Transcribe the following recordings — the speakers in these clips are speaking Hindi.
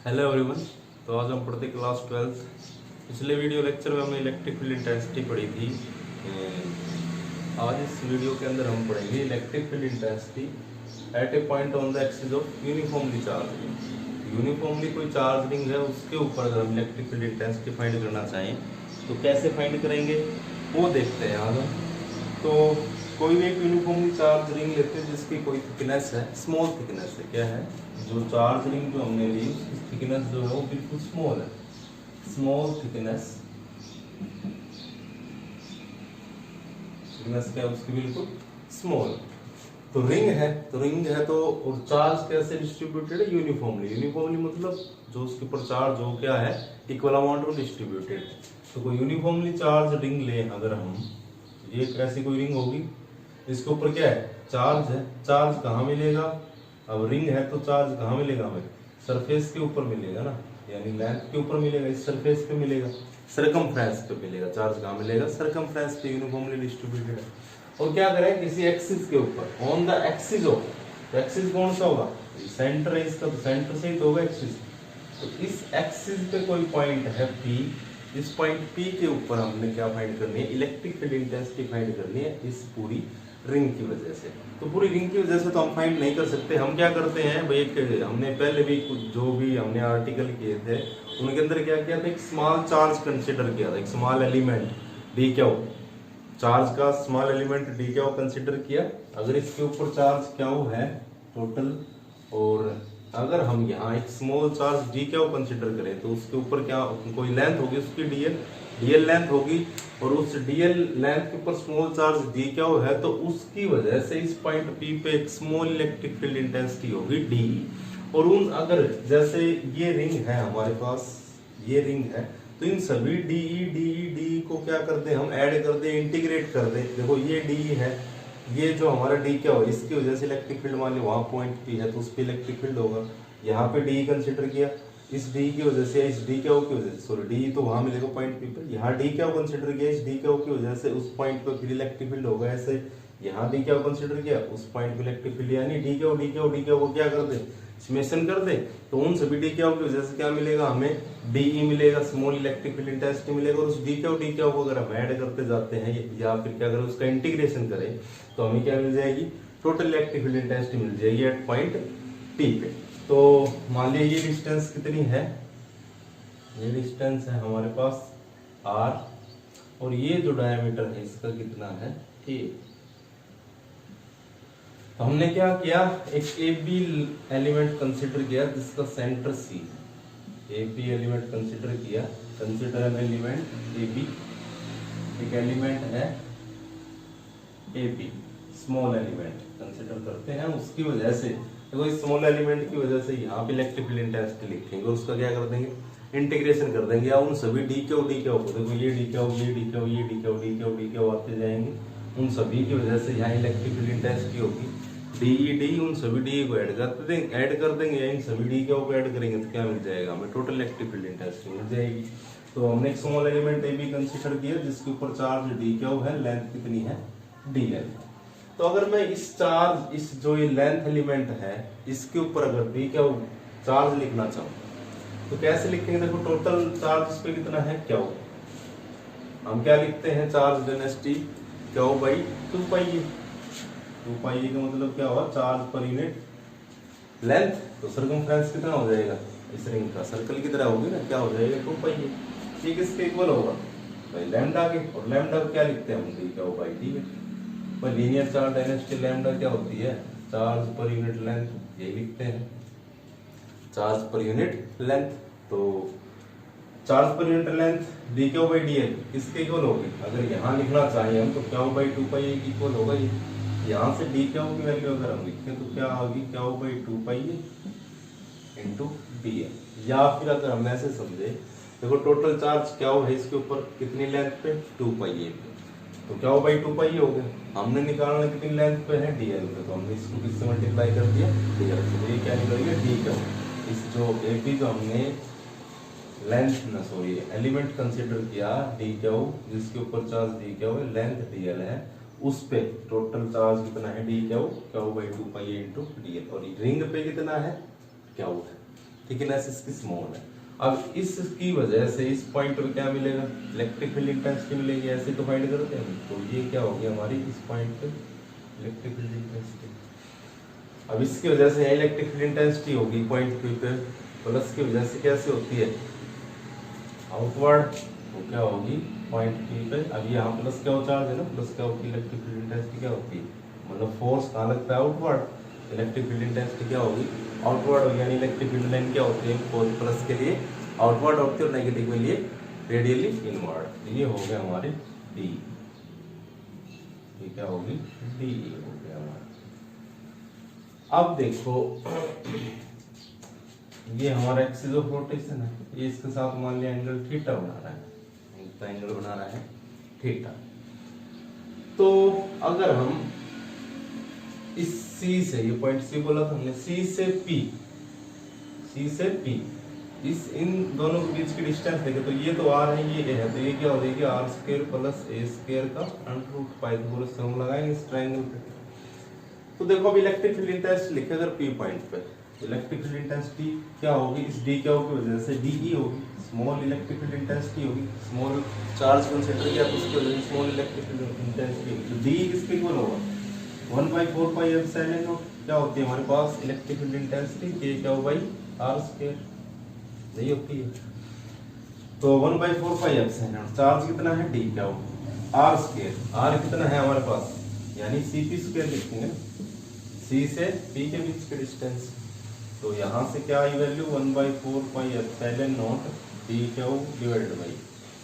Hello everyone. तो आज हम पढ़ते क्लास 12। पिछले वीडियो लेक्चर में हमने इलेक्ट्रिक फील्ड इंटेंसिटी पढ़ी थी। आज इस वीडियो के अंदर हम पढ़ेंगे electric field intensity at a point on the axis of uniformly charge ring. Uniformly कोई चार्ज रिंग है, उसके ऊपर अगर हम इलेक्ट्रिक फील्ड इंटेंसिटी फाइंड करना चाहें तो कैसे फाइंड करेंगे वो देखते हैं आज हम। तो कोई भी एक यूनिफॉर्मली चार्ज रिंग लेते हैं जिसकी कोई थिकनेस है, स्मॉल थिकनेस है। क्या है, जो चार्ज रिंग जो हमने ली उसकी थिकनेस जो है वो बिल्कुल स्मॉल है, स्मॉल थिकनेस। थिकनेस क्या है उसकी, बिल्कुल स्मॉल। तो रिंग है तो और चार्ज कैसे डिस्ट्रीब्यूटेड है, यूनिफॉर्मली। यूनिफॉर्मली मतलब जो उसके ऊपर चार्ज हो क्या है, इक्वल अमाउंट में डिस्ट्रीब्यूटेड। तो कोई यूनिफॉर्मली चार्ज रिंग ले अगर हम, ये ऐसी कोई रिंग होगी, इसके ऊपर क्या है, चार्ज है। चार्ज कहाँ मिलेगा, अब रिंग है तो चार्ज कहाँ मिलेगा हमें, सरफेस के ऊपर मिलेगा ना, यानी लेंथ के ऊपर मिलेगा, इस सरफेस पे मिलेगा, सरकमफ्रेंस पे मिलेगा। चार्ज कहाँ मिलेगा, सरकमफ्रेंस पे, यूनिफॉर्मली डिस्ट्रीब्यूटेड है। और क्या करें, किसी एक्सिस के ऊपर, ऑन द एक्सिस ऑफ, तो एक्सिस कौन सा होगा, सेंटर है इसका, तो सेंटर से ही तो होगा एक्सिस। तो इस एक्सिस पे कोई पॉइंट है P, इस पॉइंट P के ऊपर हमने क्या फाइंड करनी है, इलेक्ट्रिक फील्ड इंटेंसिटी फाइंड करनी है इस पूरी रिंग की वजह से। तो पूरी रिंग की वजह से तो हम फाइंड नहीं कर सकते। हम क्या करते हैं भाई, एक हमने पहले भी कुछ जो भी हमने आर्टिकल किए थे उनके अंदर क्या किया था, एक स्मॉल चार्ज कंसिडर किया था, एक small element D Q, charge का small element D Q consider किया। अगर इसके ऊपर चार्ज क्यू है टोटल, और अगर हम यहाँ एक small charge D Q consider करें तो उसके ऊपर क्या कोई लेंथ होगी उसकी, डीएल लेंथ होगी, और उस डीएल लेंथ के ऊपर स्मॉल चार्ज डी क्यू है, तो उसकी वजह से इस पॉइंट पी पे एक स्मॉल इलेक्ट्रिक फील्ड इंटेंसिटी होगी डी। और उन अगर जैसे ये रिंग है हमारे पास, ये रिंग है, तो इन सभी डी को क्या करते हैं हम, ऐड कर दे, इंटीग्रेट कर दे। देखो ये डी है, ये जो हमारा डी क्या हो, इसकी वजह से इलेक्ट्रिक फील्ड, मान लो वहां पॉइंट पी है तो उस पे इलेक्ट्रिक फील्ड होगा। यहाँ पे डी कंसिडर किया, इस डी की वजह से, इस डी क्या की वजह से, सॉरी डी तो वहां मिलेगा पॉइंट पी पे, यहाँ डी क्या कंसिडर किया, इस डी क्या की वजह से उस पॉइंट पे फिर इलेक्ट्रिक फील्ड होगा। ऐसे यहाँ डी क्या कंसिडर किया, उस पॉइंट पे इलेक्ट्रिक फील्ड, यानी डी क्या को क्या कर दे, समेशन कर दे, तो उन सभी डी क्या की वजह से क्या मिलेगा हमें, डीई मिलेगा, स्मॉल इलेक्ट्रिक फील्ड इंटेंसिटी मिलेगा। और उस डी क्या को अगर हम ऐड करते जाते हैं या फिर क्या करें, उसका इंटीग्रेशन करें, तो हमें क्या मिल जाएगी, टोटल इलेक्ट्रिक फील्ड इंटेंसिटी मिल जाएगी एट पॉइंट टी पे। तो मान लिया ये डिस्टेंस कितनी है, ये डिस्टेंस है हमारे पास r, और ये जो डायमीटर है इसका कितना है a। तो हमने क्या किया, एक AB एलिमेंट कंसीडर किया जिसका centre C, AB element consider किया, कंसीडर एन एलिमेंट AB, एक एलिमेंट है AB, स्मॉल एलिमेंट कंसीडर करते हैं। उसकी वजह से देखो, इस स्मॉल एलिमेंट की वजह से यहाँ पे इलेक्ट्रिक फील्ड इंटेंसिटी लिखेंगे और उसका क्या कर देंगे, इंटीग्रेशन कर देंगे। या उन सभी डी क्यू को देखो, ये डी क्यू, ये डी क्यू, ये डी क्यू, डी क्यू आते जाएंगे, उन सभी की वजह से यहाँ इलेक्ट्रिक फील्ड इंटेंसिटी होगी डी। उन सभी डी को ऐड कर देंगे, या इन सभी डी क्यू को ऐड करेंगे तो क्या मिल जाएगा हमें, टोटल इलेक्ट्रिक फील्ड इंटेंसिटी मिल जाएगी। तो हमने एक small element A B consider किया जिसके ऊपर चार्ज डी क्यू है, लेंथ कितनी है डीएल। तो अगर मैं इस चार्ज, इस जो ये लेंथ एलिमेंट है इसके ऊपर अगर डी क्यू चार्ज लिखना चाहूँ तो कैसे लिखेंगे, देखो टोटल चार्ज इस पे कितना है क्यू, हम क्या लिखते हैं, चार्ज डेंसिटी क्यू बाई 2 पाई। 2 पाई का मतलब क्या हुआ, चार्ज पर यूनिट लेंथ। तो सरकमफ्रेंस कितना हो जाएगा, इस रिंग का सर्कल की तरह होगी ना, क्या हो जाएगा 2 पाई। ये किसके इक्वल होगा भाई, लैम्डा के। और लैम्डा को क्या लिखते हैं हम, डी क्यू बाई डी। भाई लीनियर चार्ज डेंसिटी लैम्डा क्या होती है, चार्ज पर यूनिट लेंथ, ये लिखते हैं चार्ज पर यूनिट लेंथ। तो charge per unit length D Q by D L किसके इक्वल होगी, अगर यहाँ लिखना चाहिए हम तो क्यू बाई 2 पाई इक्वल होगा। ये यहाँ से डी क्यू की वैल्यू अगर हम लिखें तो क्या होगी, Q by 2 pi into D L. या फिर अगर हम ऐसे समझे, देखो टोटल चार्ज क्या है इसके ऊपर, कितनी लेंथ पे, 2 पाई पे, तो क्यू बाई 2 पाई हो गया। हमने निकालना कितनी लेंथ पे है, डीएल पे, तो हमने इसको किससे मल्टीप्लाई कर दिया, डीएल से। तो ये क्या निकल गया, डी क्यू। इस जो एपी जो हमने लेंथ ना सॉरी एलिमेंट कंसीडर किया डी क्यू, जिसके ऊपर चार्ज डी क्यू है, लेंथ डीएल है, उस पे टोटल चार्ज कितना है D Q, Q by 2 pi into DL. और रिंग पे कितना है, क्यू है। थिकनेस इसकी स्मॉल है। अब इसकी वजह से इस पॉइंट पे क्या मिलेगा, इलेक्ट्रिक फील्ड इंटेंसिटी मिलेगी, ऐसे तो फाइंड करते हैं हम। तो ये क्या होगी हमारी इस पॉइंट पे इलेक्ट्रिक फील्ड इंटेंसिटी। अब इसकी वजह से इलेक्ट्रिक फील्ड इंटेंसिटी होगी पॉइंट पी पे, प्लस की वजह से कैसे होती है आउटवर्ड, वो क्या होगी पॉइंट पी पे। अब यहाँ प्लस क्या हो चार्ज है ना, प्लस क्या होती है इलेक्ट्रिक फील्ड इंटेंसिटी क्या होती है, मतलब फोर्स कहाँ लगता है आउटवर्ड, इलेक्ट्रिक फील्ड इंटेंसिटी क्या होगी आउटवर्ड, यानी इलेक्ट्रिक फील्ड लाइन क्या होती है प्लस के लिए आउटवर्ड होती है और नेगेटिव के लिए रेडियली इनवर्ड। ये हो गया हमारे डी, ये क्या होगी डी हो गया हमारा। अब देखो ये हमारा एक्सिस ऑफ रोटेशन है, ये इसके साथ मान लिया एंगल थीटा बना रहा है, तो एंगल बना रहा है थीटा। तो अगर हम इस C से, ये पॉइंट C बोला था हमने, C से P, C से P, इस इन दोनों के बीच की डिस्टेंस देखे तो ये तो R है, ये A है, तो ये क्या हो जाएगी R square plus A square का अंडर रूट पाइथागोरस से हम लगाएंगे इस ट्रायंगल पे। तो देखो अब इलेक्ट्रिक फील्ड इंटेंसिटी लिखे अगर P पॉइंट पे, इलेक्ट्रिक फील्ड इंटेंसिटी क्या होगी इस डी क्या की वजह से DE होगी, स्मॉल इलेक्ट्रिक फील्ड इंटेंसिटी होगी, स्मॉल चार्ज कंसीडर किया तो उसकी वजह से स्मॉल इलेक्ट्रिक फील्ड इंटेंसिटी होगी। तो D किसके इक्वल होगा 1/4 एप्सिलॉन नॉट, क्या होती है हमारे पास इलेक्ट्रिक फील्ड इंटेंसिटी K क्या हो भाई R स्क्वायर, नहीं होती है। तो 1/4 एप्सिलॉन नॉट, चार्ज कितना है D क्या हो R स्क्वायर, R कितना है हमारे पास यानी CP स्क्वायर लिखेंगे, C से P के बीच की डिस्टेंस। तो यहाँ से क्या I value 1/4 epsilon not D क्या हो डिवाइडेड बाई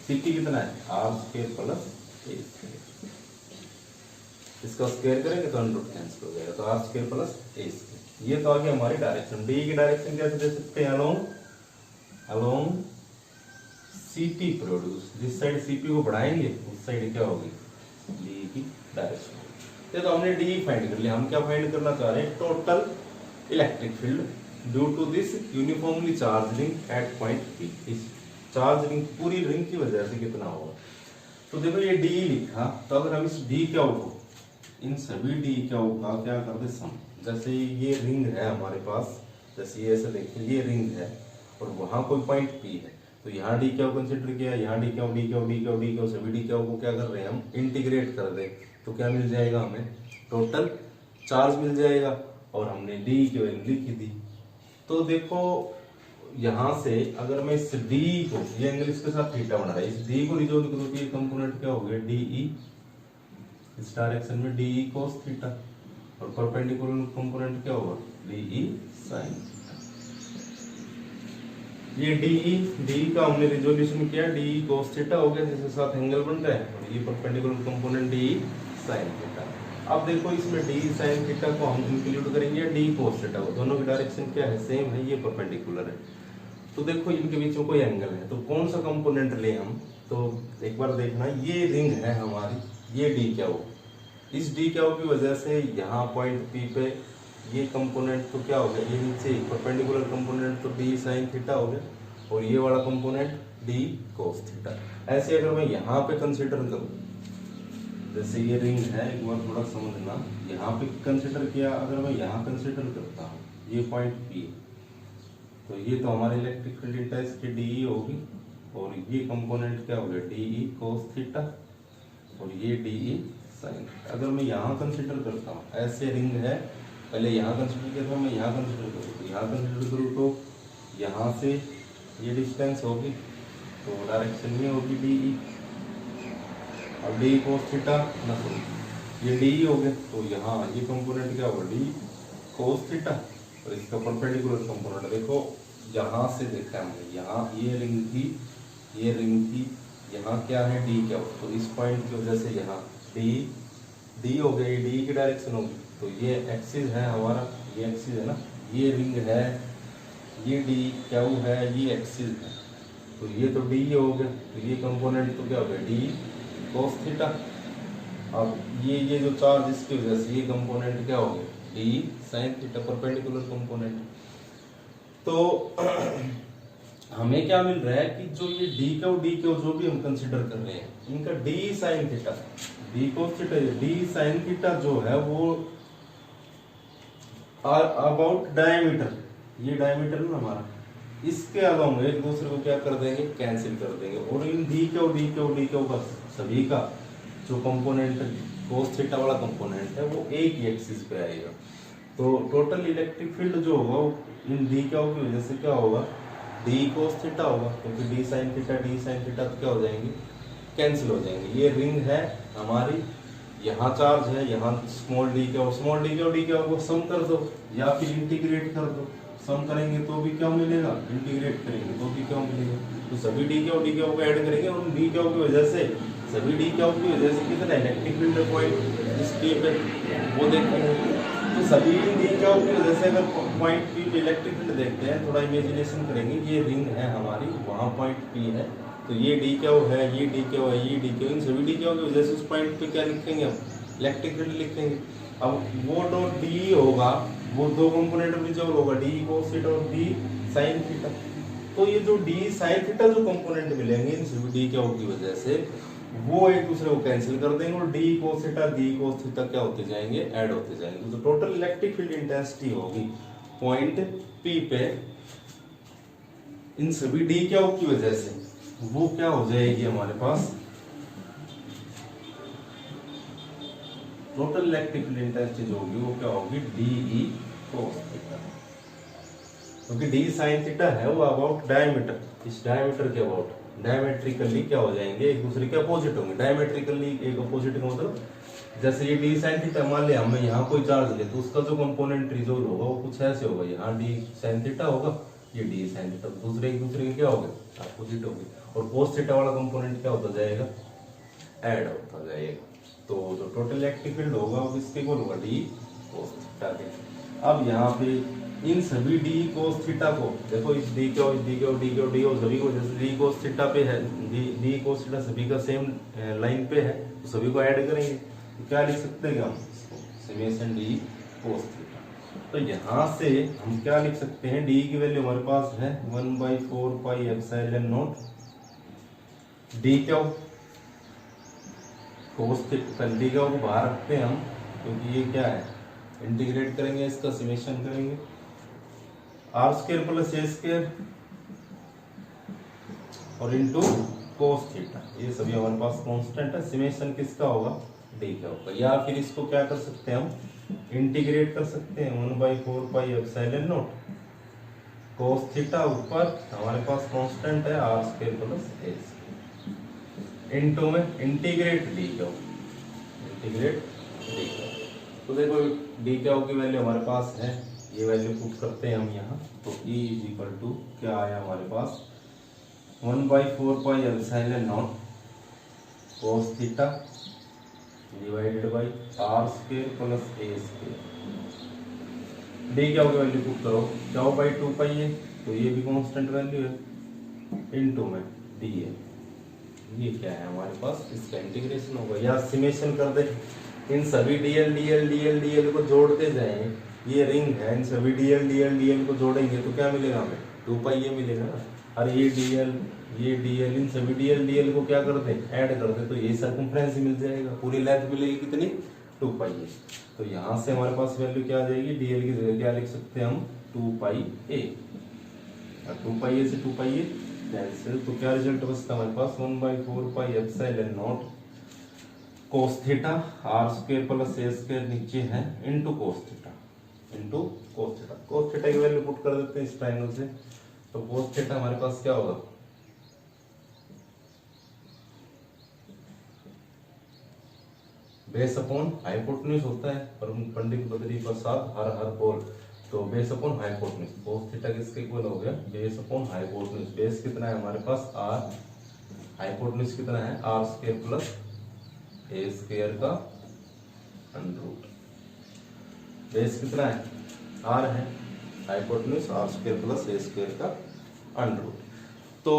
CP कितना है R square plus A square, इसका स्क्वायर करेंगे तो अंडर रूट कैंसिल हो जाएगा, तो R square plus A square. ये तो आ गया हमारी डायरेक्शन। D की डायरेक्शन कैसे दे सकते हैं अलोंग CP प्रोड्यूस, जिस साइड CP को बढ़ाएंगे उस साइड क्या होगी D की डायरेक्शन। ये तो हमने D फाइंड कर लिया। हम क्या फाइंड करना चाह रहे हैं total electric field due to this uniformly charge ring at point P, इस चार्ज रिंग पूरी रिंग की वजह से कितना होगा। तो देखो ये D लिखा, तो अगर हम इस D क्या होगा इन सभी D क्या होगा क्या करते सम, जैसे ये रिंग है हमारे पास, जैसे ये ऐसे देखिए ये रिंग है और वहां कोई पॉइंट P है, तो यहाँ D क्या कंसिडर किया, यहाँ D क्या D क्या D क्या D क्या सभी D क्या को क्या कर रहे हैं हम इंटीग्रेट कर रहे हैं, तो क्या मिल जाएगा हमें टोटल चार्ज मिल जाएगा और हमने D की वैल्यू लिखी थी। तो देखो यहाँ से अगर मैं इस D को, ये एंगल इसके साथ थीटा बना रहा है, इस D को रिजोल्व करूँ तो ये कंपोनेंट क्या हो गया DE, इस डायरेक्शन में DE cos थीटा और परपेंडिकुलर कंपोनेंट क्या होगा DE sin। ये DE का हमने रिजोल्यूशन किया, DE cos थीटा हो गया जिसके साथ एंगल बन रहा है, और ये perpendicular component DE sin theta. अब देखो इसमें DE sin थीटा को हम इंक्लूड करेंगे DE cos थीटा को, दोनों की डायरेक्शन क्या है सेम है, ये परपेंडिकुलर है। तो देखो इनके बीच में कोई एंगल है, तो कौन सा कंपोनेंट ले हम, तो एक बार देखना ये रिंग है हमारी, ये D क्या हो, इस D क्या हो की वजह से यहाँ पॉइंट P पे ये कंपोनेंट तो क्या हो गया, ये नीचे परपेंडिकुलर कंपोनेंट तो D sin थीटा हो गया और ये वाला कंपोनेंट D cos थीटा। ऐसे अगर मैं यहाँ पे कंसीडर करूँ, जैसे ये रिंग है एक बार थोड़ा समझना, यहाँ पे कंसीडर किया, अगर मैं यहाँ कंसीडर करता हूँ ये पॉइंट P, तो ये तो हमारे इलेक्ट्रिक फील्ड इंटेंसिटी DE होगी और ये कंपोनेंट क्या हो गया DE cos थीटा और ये DE sin। अगर मैं यहाँ कंसीडर करता हूँ, ऐसे रिंग है, पहले यहाँ कंसीडर किया था, मैं यहाँ कंसीडर करूँ तो यहाँ कंसीडर करूँ तो यहाँ से ये डिस्टेंस होगी तो डायरेक्शन में होगी DE, अब DE cos थीटा ना ये DE हो गया, तो यहाँ ये कंपोनेंट क्या होगा DE cos थीटा और इसका परपेंडिकुलर कंपोनेंट देखो यहाँ से देखा हमने, यहाँ ये रिंग थी, ये रिंग थी, यहाँ क्या है D क्या हो, तो इस पॉइंट की वजह से यहाँ D हो गया, ये D की डायरेक्शन होगी, तो ये एक्सिस है हमारा, ये एक्सिस है ना, ये रिंग है, ये D क्या है, ये एक्सिस है, तो ये तो D हो गया, तो ये कंपोनेंट तो क्या हो गया D cos थीटा। अब ये जो चार्ज इसकी वजह से ये कंपोनेंट क्या हो गया D sin theta perpendicular component. तो हमें क्या मिल रहा है कि जो ये D जो भी हम कंसीडर कर रहे हैं इनका D sin theta D cos theta D sin theta जो है वो अबाउट डायमीटर, ये डायमीटर है ना हमारा, इसके अलावा एक दूसरे को क्या कर देंगे, कैंसिल कर देंगे। और इन डी क्यू का सभी का जो कंपोनेंट कोस थीटा वाला कंपोनेंट है वो एक ही एक्सिस पे आएगा। तो टोटल इलेक्ट्रिक फील्ड जो होगा वो इन डी क्यू की वजह से क्या होगा, डी कोस थीटा होगा, क्योंकि डी साइन थीटा तो क्या हो जाएंगे, कैंसिल हो जाएंगे। ये रिंग है हमारी, यहाँ चार्ज है, यहाँ स्मॉल डी क्यू को सम कर दो या फिर इंटीग्रेट कर दो। सम करेंगे तो भी क्या मिलेगा, इंटीग्रेट करेंगे तो भी क्या मिलेगा। तो सभी डी क्यू को ऐड करेंगे और डी क्यू की वजह से, सभी डी क्यू की वजह से कितना इलेक्ट्रिक फील्ड पॉइंट इस पी पे वो देखेंगे। तो सभी डी क्यू की वजह से अगर पॉइंट पी पे इलेक्ट्रिक फील्ड देखते हैं, थोड़ा इमेजिनेशन करेंगे, ये रिंग है हमारी, वहाँ पॉइंट पी है, तो ये डी क्यू है, ये डी क्यू है, ये डी क्यू, इन सभी डी क्यू की वजह से उस पॉइंट पे क्या लिखेंगे हम, इलेक्ट्रिक फील्ड लिखेंगे। अब वो जो डी होगा वो दो कंपोनेंट विजिबल होगा, डी कोस थीटा और डी साइन थीटा। तो ये जो डी साइन थीटा जो कंपोनेंट मिलेंगे इन सभी डी क्यू की वजह से, वो एक दूसरे को कैंसिल कर देंगे और डी कोस थीटा क्या होते जाएंगे, ऐड होते जाएंगे। तो टोटल इलेक्ट्रिक फील्ड इंटेंसिटी होगी पॉइंट पी पे इन सभी डी क्यू की वजह से, वो क्या हो जाएगी हमारे पास, टोटल इलेक्ट्रिक फील्ड इंटेंसिटी जो होगी वो क्या होगी, डी कोस थीटा। क्योंकि डी साइन थीटा है वो अबाउट डायमीटर, इस डायमीटर के अबाउट डायमेट्रिकली क्या हो जाएंगे, एक दूसरे के अपोजिट होंगे। डायमेट्रिकली एक अपोजिट का मतलब, जैसे ये डी साइन थीटा, मान लिया हमें यहाँ कोई चार्ज ले तो उसका जो कंपोनेंट रिजोल्व होगा वो कुछ ऐसे होगा, यहाँ डी साइन थीटा होगा, ये डी साइन थीटा, दूसरे एक दूसरे के क्या होंगे, अपोजिट होंगे। और कोस थीटा वाला कंपोनेंट क्या होता जाएगा, ऐड होता जाएगा। तो जो टोटल इलेक्ट्रिक फील्ड होगा वो किसके इक्वल होगा, डी कोस थीटा के। अब यहाँ पे इन सभी डी कोस थीटा को देखो, इस डी क्यू सभी को, जैसे डी कोस थीटा पे है, डी कोस थीटा सभी का सेम लाइन पे है, तो सभी को ऐड करेंगे तो क्या लिख सकते हैं हम, समेशन डी कोस थीटा। तो यहाँ से हम क्या लिख सकते हैं, डी की वैल्यू हमारे पास है 1/4 pi epsilon not D Q cos theta, D Q को बाहर रखते हैं हम क्योंकि ये क्या है, इंटीग्रेट करेंगे, इसका समेशन करेंगे, R square plus A square और इनटू कोस थीटा, ये सभी हमारे पास कांस्टेंट है। समेशन किसका होगा, डी का होगा। या फिर इसको क्या कर सकते हैं हम, इंटीग्रेट कर सकते हैं 1/4 pi epsilon naught cos theta, ऊपर हमारे पास कांस्टेंट है R square plus A square, into में इंटीग्रेट डी का, इंटीग्रेट डी का। तो देखो डी क्यू की वैल्यू हमारे पास है, ये वैल्यू पुट करते हैं हम यहाँ, तो E इक्वल टू क्या आया हमारे पास, 1/4 pi epsilon naught cos theta divided by R square plus A square. D Q की वैल्यू पुट करो, क्यू बाई 2 पाई है, तो ये भी कांस्टेंट वैल्यू है, इनटू में डी है, ये क्या है हमारे पास, इसका इंटीग्रेशन होगा। या समेशन कर दे, इन सभी डीएल को जोड़ते जाएं, ये रिंग है, इन सभी डीएल को जोड़ेंगे तो क्या मिलेगा हमें, 2 पाई ये मिलेगा ना। और ये डीएल इन सभी डीएल को क्या कर दें, ऐड कर दे, तो ये सर्कमफ्रेंस मिल जाएगा, पूरी लेंथ मिलेगी कितनी, 2 पाई है। तो यहाँ से हमारे पास वैल्यू क्या आ जाएगी, डीएल की जगह क्या लिख सकते हैं हम, 2 पाई ए, 2 पाई ए से 2 पाई ए कैंसिल, तो क्या रिजल्ट बचता है हमारे पास, 1/4 pi epsilon naught cos theta R square plus A square नीचे है, into cos theta, into cos theta. Cos theta की वैल्यू पुट कर देते हैं इस ट्रायंगल से, तो कोस थीटा हमारे पास क्या होगा, बेस अपॉन हाइपोटेन्यूज होता है, पर पंडित बद्री प्रसाद हर हर बोल, तो base upon hypotenuse, cos theta किसके इक्वल हो गया, बेस अपॉन हाइपोटेन्यूज। बेस कितना है हमारे पास आर, हाइपोटेन्यूज कितना है R square plus A square का अंडर रूट। बेस कितना है आर है, hypotenuse R square plus A square का अंडर रूट। तो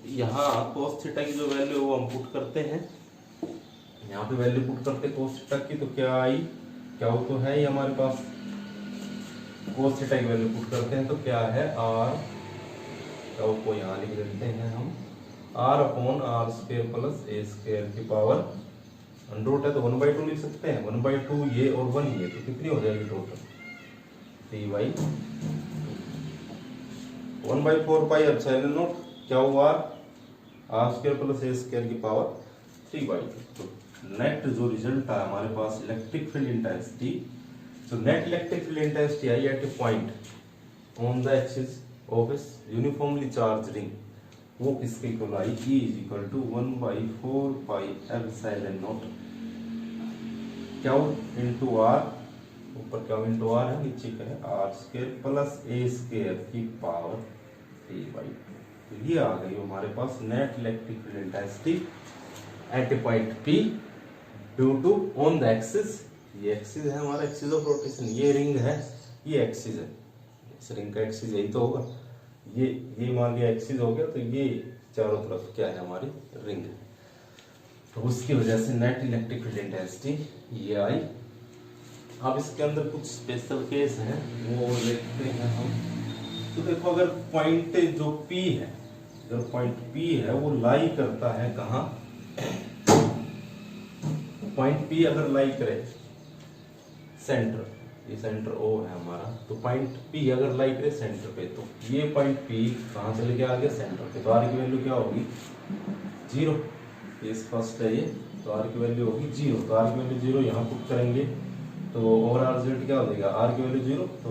यहाँ कोस थीटा की जो वैल्यू वो हम पुट करते हैं, यहाँ पे वैल्यू पुट करते हैं कोस थीटा की, तो क्या आई, क्या वो तो है ही हमारे पास, कोस थीटा की वैल्यू पुट करते हैं तो क्या है आर, क्या को यहाँ लिख देते हैं हम, R upon R square plus A square की पावर अंडर रूट है, तो 1/2 लिख सकते हैं, 1/2 ये और 1 ये, तो कितनी हो जाएगी टोटल, 3/2 1/4πε0 क्या हुआ, R square plus A square की पावर 3/2। तो नेट जो रिजल्ट आया हमारे पास इलेक्ट्रिक फील्ड इंटेंसिटी, तो net electric field intensity I at a point on the axis of a uniformly charge ring, वो किसके equal I, E is equal to 1/4πε0 क्या इनटू आर, ऊपर क्या इनटू आर है, नीचे क्या है R square plus A square की पावर 3/2। तो ये आ गई हमारे पास net electric field intensity at a point P due to on the axis, ये एक्सिस है हमारा एक्सिस ऑफ रोटेशन, ये रिंग है, ये एक्सिस है, इस रिंग का एक्सिस यही तो होगा, ये मान लिया एक्सिस हो गया, तो ये चारों तरफ क्या है हमारी रिंग है, तो उसकी वजह से नेट इलेक्ट्रिक फील्ड इंटेंसिटी ये आई। अब इसके अंदर कुछ स्पेशल केस हैं वो देखते हैं हम। तो देखो अगर पॉइंट जो P है, अगर पॉइंट P है वो लाई करता है कहाँ, पॉइंट P अगर लाई करे सेंटर, ये सेंटर O है हमारा, तो पॉइंट P अगर लाई करे सेंटर पे, तो ये पॉइंट P कहाँ चले गया, आ गया सेंटर पे, तो R की वैल्यू क्या होगी 0, ये स्पष्ट है ये, तो R की वैल्यू होगी 0, तो R की वैल्यू 0 यहाँ पुट करेंगे, तो ओवरऑल रिजल्ट क्या हो जाएगा, R की वैल्यू 0, तो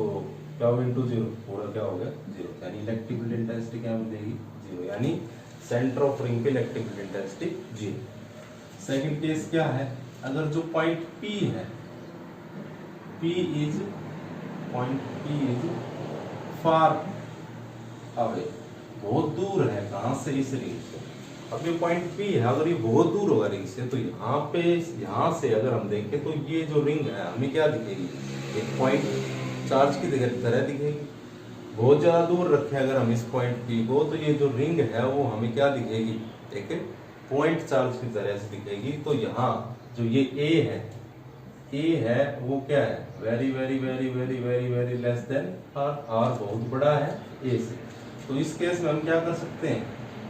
क्या इनटू 0 पूरा क्या हो गया 0, यानी इलेक्ट्रिक फील्ड इंटेंसिटी क्या मिलेगी 0, यानी सेंटर ऑफ रिंग पे electric field intensity 0। Second case क्या है, अगर जो पॉइंट P है, P इज फार अवे, बहुत दूर है कहां से, इस रिंग से। अब ये पॉइंट P है, अगर ये बहुत दूर होगा रिंग से, तो यहाँ पे यहाँ से अगर हम देखें तो ये जो रिंग है हमें क्या दिखेगी, एक पॉइंट चार्ज की तरह दिखेगी। बहुत ज्यादा दूर रखे अगर हम इस पॉइंट P को, तो ये जो रिंग है वो हमें क्या दिखेगी, एक पॉइंट चार्ज की तरह से दिखेगी। तो यहाँ जो ये A है वो क्या है, very very very very very very less than R, R बहुत बड़ा है A से। तो इस केस में हम क्या कर सकते हैं,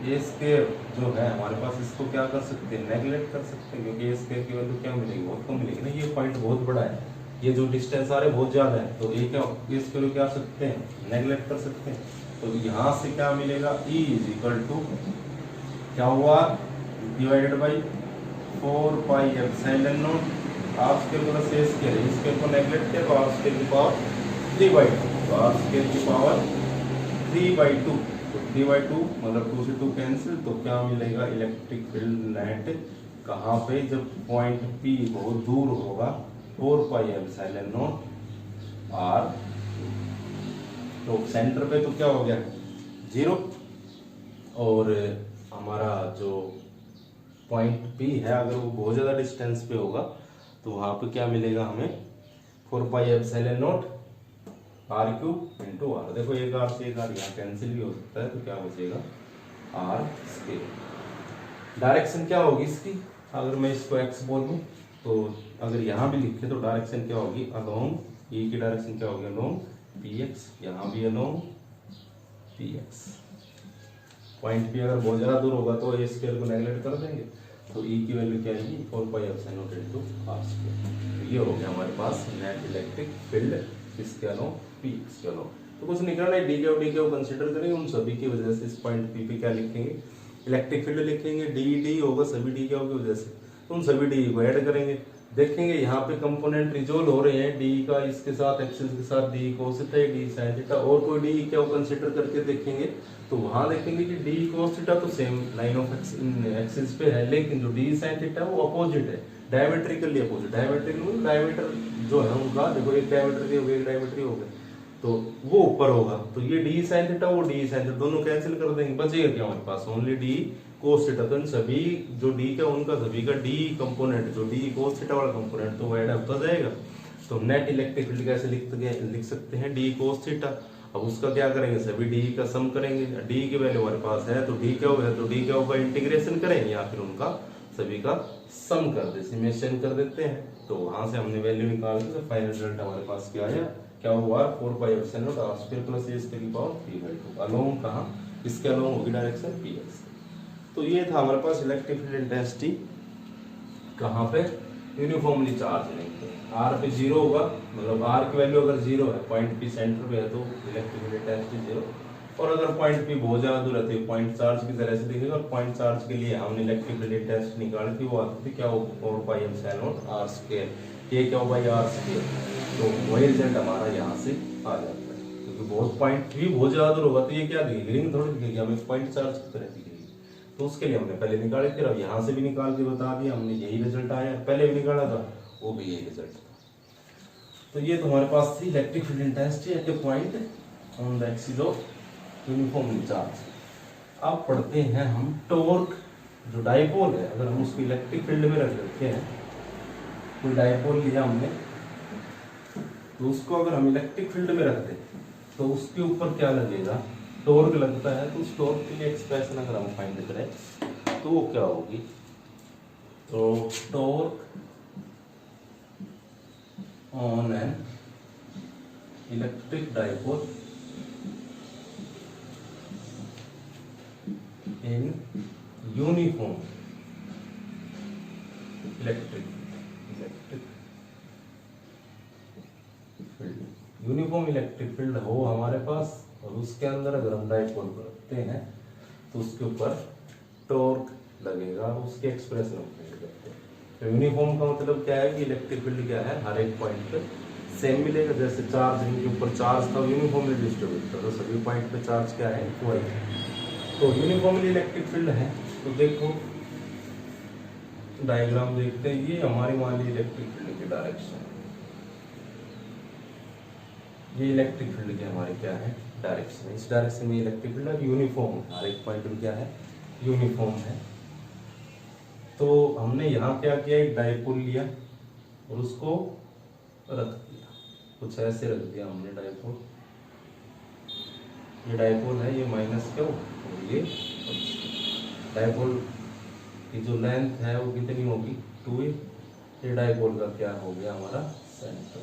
ए स्क्वायर जो है हमारे पास, इसको क्या कर सकते हैं, नेगलेक्ट कर सकते हैं, क्योंकि ए स्क्वायर की वैल्यू क्या मिलेगी, बहुत कम मिलेगी ना, ये पॉइंट बहुत बड़ा है, ये जो डिस्टेंस आ रहा है बहुत ज्यादा है, तो ए क्या ए स्क्वायर क्या सकते हैं, नेगलेक्ट कर सकते हैं। तो यहाँ से क्या मिलेगा, E इज इक्वल टू क्या हुआ, divided by 4πε0 R square plus A square, A square को नेगलेक्ट किया तो आर स्क्वायर की पावर 3/2, तो आर स्क्वायर की पावर 3/2, तो 3/2 मतलब 2 से 2 कैंसिल, तो क्या मिलेगा, इलेक्ट्रिक फील्ड नेट कहाँ पे, जब पॉइंट P बहुत दूर होगा 4πε0 R, तो सेंटर पे तो क्या हो गया 0, और हमारा जो पॉइंट P है अगर वो बहुत ज्यादा डिस्टेंस पे होगा तो वहां पे क्या मिलेगा हमें 4πε0 R³ इंटू R। देखो एक R से एक R यहाँ कैंसिल भी हो सकता है, तो क्या बचेगा R स्क्वायर। डायरेक्शन क्या होगी इसकी, अगर मैं इसको x बोल दूं, तो अगर यहाँ भी लिखे तो डायरेक्शन क्या होगी, अलोंग, E की डायरेक्शन क्या होगी अलोंग px, यहाँ भी अलोंग px। पॉइंट P अगर बहुत ज्यादा दूर होगा तो ए स्क्वायर को नेगलेक्ट कर देंगे, तो E की वैल्यू क्या आएगी 4πε0 इंटू R स्क्वायर। ये हो गया हमारे पास नेट इलेक्ट्रिक फील्ड किसके अलोंग, px के अलोंग। तो कुछ निकलना है, डी को कंसीडर करेंगे, उन सभी की वजह से इस पॉइंट P पे क्या लिखेंगे, इलेक्ट्रिक फील्ड लिखेंगे, डी होगा, सभी डी क्या होगी वजह से, तो उन सभी डी को ऐड करेंगे। देखेंगे यहाँ पे कंपोनेंट रिजोल्व हो रहे हैं, डी का इसके साथ एक्सिस के साथ, d cos theta, D sine theta, और कोई डी क्या कंसीडर करके देखेंगे, तो वहां देखेंगे कि डी कोस थीटा तो सेम लाइन ऑफ एक्सिस पे है, लेकिन जो डी साइन थीटा वो अपोजिट है, डायमेट्रिकली अपोजिट। डायमेट्रिकल डायमीटर जो है उनका, देखो एक डायमीटर हो गया, एक डायमीटर हो गया, तो वो ऊपर होगा, तो ये डी साइन थीटा वो डी साइन थीटा दोनों कैंसिल कर देंगे, बचेगा क्या हमारे पास, ओनली डी कोस थीटा। तो इन सभी जो डी का उनका सभी का डी कंपोनेंट, जो डी कोस थीटा वाला कंपोनेंट, तो वो ऐड होता जाएगा। तो नेट इलेक्ट्रिक फील्ड कैसे लिख सकते हैं, डी कोस थीटा। अब उसका क्या करेंगे, सभी डी का सम करेंगे, डी की वैल्यू हमारे पास है, तो डी क्या होगा, तो डी क्या होगा इंटीग्रेशन करेंगे, या फिर उनका सभी का सम कर दे, समेशन कर देते हैं। तो वहां से हमने वैल्यू निकाल दी, तो फाइनल रिजल्ट हमारे पास क्या आया, क्या हुआ 4πε0 R square plus A square की पावर 3/2। अलोंग कहाँ, इसके अलोंग होगी डायरेक्शन px। तो ये था हमारे पास इलेक्ट्रिक फील्ड इंटेंसिटी कहाँ पे, यूनिफॉर्मली चार्ज रिंग पे। R पे 0 होगा, मतलब R की वैल्यू अगर 0 है, पॉइंट P सेंटर पे है, तो इलेक्ट्रिक फील्ड इंटेंसिटी 0। और अगर पॉइंट पी बहुत ज्यादा दूर रहती है पॉइंट चार्ज की तरह से दिखेगा। और पॉइंट चार्ज के लिए हमने इलेक्ट्रिक फील्ड टेस्ट निकाली थी, वो आती थी क्या, 4πε0r², ये क्या हो भाई r²। तो वही रिजल्ट हमारा यहाँ से आ जाता है, क्योंकि बहुत पॉइंट भी बहुत ज्यादा दूर होगा तो ये क्या दिखेगी, रिंग थोड़ी दिखेगी, हमें पॉइंट चार्ज की तरह दिखेगी। तो उसके लिए हमने पहले निकाले, फिर अब यहाँ से भी निकाल के बता दिया हमने, यही रिजल्ट आया। पहले भी निकाला था वो भी यही रिजल्ट था। तो ये तो हमारे पास थी electric field intensity at a point on the axis of uniformly charge. अब पढ़ते हैं हम टॉर्क। जो डायपोल है, अगर हम उसको इलेक्ट्रिक फील्ड में रख देते हैं, कोई डायपोल लिया हमने, तो उसको अगर हम इलेक्ट्रिक फील्ड में रख दें तो उसके ऊपर क्या लगेगा, टॉर्क लगता है। तो उस टॉर्क के लिए एक्सप्रेशन अगर हम फाइंड करें तो वो क्या होगी, तो torque on an electric dipole in uniform electric field, uniform electric field हो हमारे पास, और उसके अंदर अगर हम डायपोल को रखते हैं तो उसके ऊपर टॉर्क लगेगा, उसके एक्सप्रेशन हम फाइंड करते हैं। तो यूनिफॉर्म का मतलब क्या है कि इलेक्ट्रिक फील्ड क्या है, हर एक पॉइंट पे सेम मिलेगा। जैसे चार्ज रिंग के ऊपर चार्ज था यूनिफॉर्मली डिस्ट्रीब्यूट था, तो सभी पॉइंट पे चार्ज क्या है, इक्वल है। तो यूनिफॉर्मली इलेक्ट्रिक फील्ड है। तो देखो डायग्राम देखते हैं, ये हमारी मान ली इलेक्ट्रिक फील्ड की डायरेक्शन, ये इलेक्ट्रिक फील्ड की हमारी क्या है, डायरेक्शन। इस डायरेक्शन में इलेक्ट्रिक फील्ड है, यूनिफॉर्म है, हर एक पॉइंट में क्या है, यूनिफॉर्म है। तो हमने यहाँ क्या किया, एक डायपोल लिया और उसको रख दिया, कुछ ऐसे रख दिया हमने डायपोल। ये डायपोल है, ये माइनस क्यों, और ये डायपोल की जो लेंथ है वो कितनी होगी, 2a। ये डायपोल का क्या हो गया, हमारा सेंटर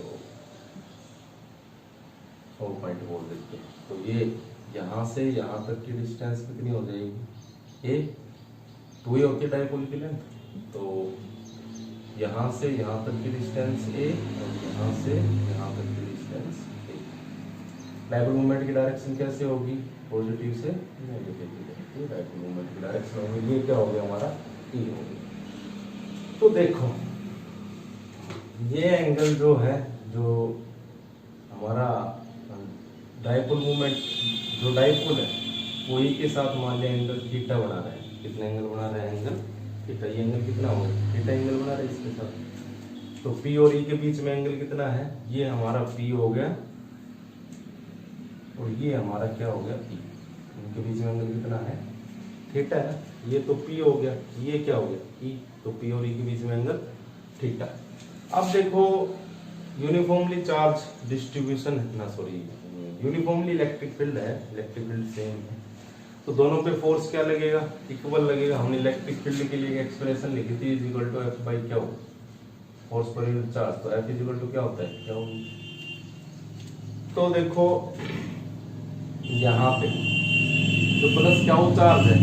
और पॉइंट बोल देते हैं। तो ये यहाँ से यहाँ तक की डिस्टेंस कितनी हो जाएगी, ये 2a होती है डायपोल की लेंथ। तो यहाँ से यहाँ तक की डिस्टेंस a और यहाँ से यहाँ तक की डिस्टेंस a। डायपोल मूवमेंट की डायरेक्शन कैसे होगी, पॉजिटिव से नेगेटिव की जाएगी। डायपोल मूवमेंट की डायरेक्शन होगी, ये क्या हो गया हमारा, e होगी। तो देखो ये एंगल जो है, जो हमारा डायपोल मूवमेंट, जो डायपोल है वो ई के साथ मान लिया एंगल थीटा बना रहा है। कितना एंगल बना रहा है, एंगल थीटा। ये एंगल कितना होगा, थीटा एंगल बना रहा है इसके साथ। तो पी और ई के बीच में एंगल कितना है, ये हमारा पी हो गया और ये हमारा क्या हो गया, ई। इनके बीच में एंगल कितना है, थीटा है। ये तो पी हो गया, ये क्या हो गया, ई। तो पी और ई के बीच में एंगल थीटा। अब देखो यूनिफॉर्मली चार्ज डिस्ट्रीब्यूशन ना, सॉरी यूनिफॉर्मली इलेक्ट्रिक फील्ड है, इलेक्ट्रिक फील्ड सेम है, तो दोनों पे फोर्स क्या लगेगा, इक्वल लगेगा। हमने इलेक्ट्रिक फील्ड के लिए एक्सप्रेशन लिखी थी, is equal to F by क्या हो, फोर्स पर यूनिट चार्ज। तो एफ इज इक्वल टू क्या होता है, क्या होगी। तो देखो यहाँ पे जो प्लस क्या हो चार्ज है,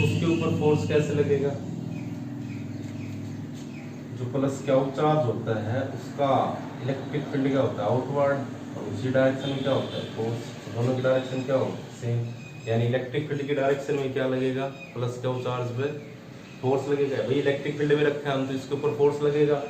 उसके ऊपर फोर्स कैसे लगेगा, जो प्लस क्या हो चार्ज होता है उसका इलेक्ट्रिक फील्ड क्या होता है, आउटवर्ड, और उसी डायरेक्शन में क्या होता है, फोर्स। दोनों की डायरेक्शन क्या होगी, सेम। यानी इलेक्ट्रिक फील्ड की डायरेक्शन में क्या लगेगा, प्लस क्या हो चार्ज पे फोर्स लगेगा। भाई इलेक्ट्रिक फील्ड में रखे हैं हम, तो इसके ऊपर फोर्स लगेगा।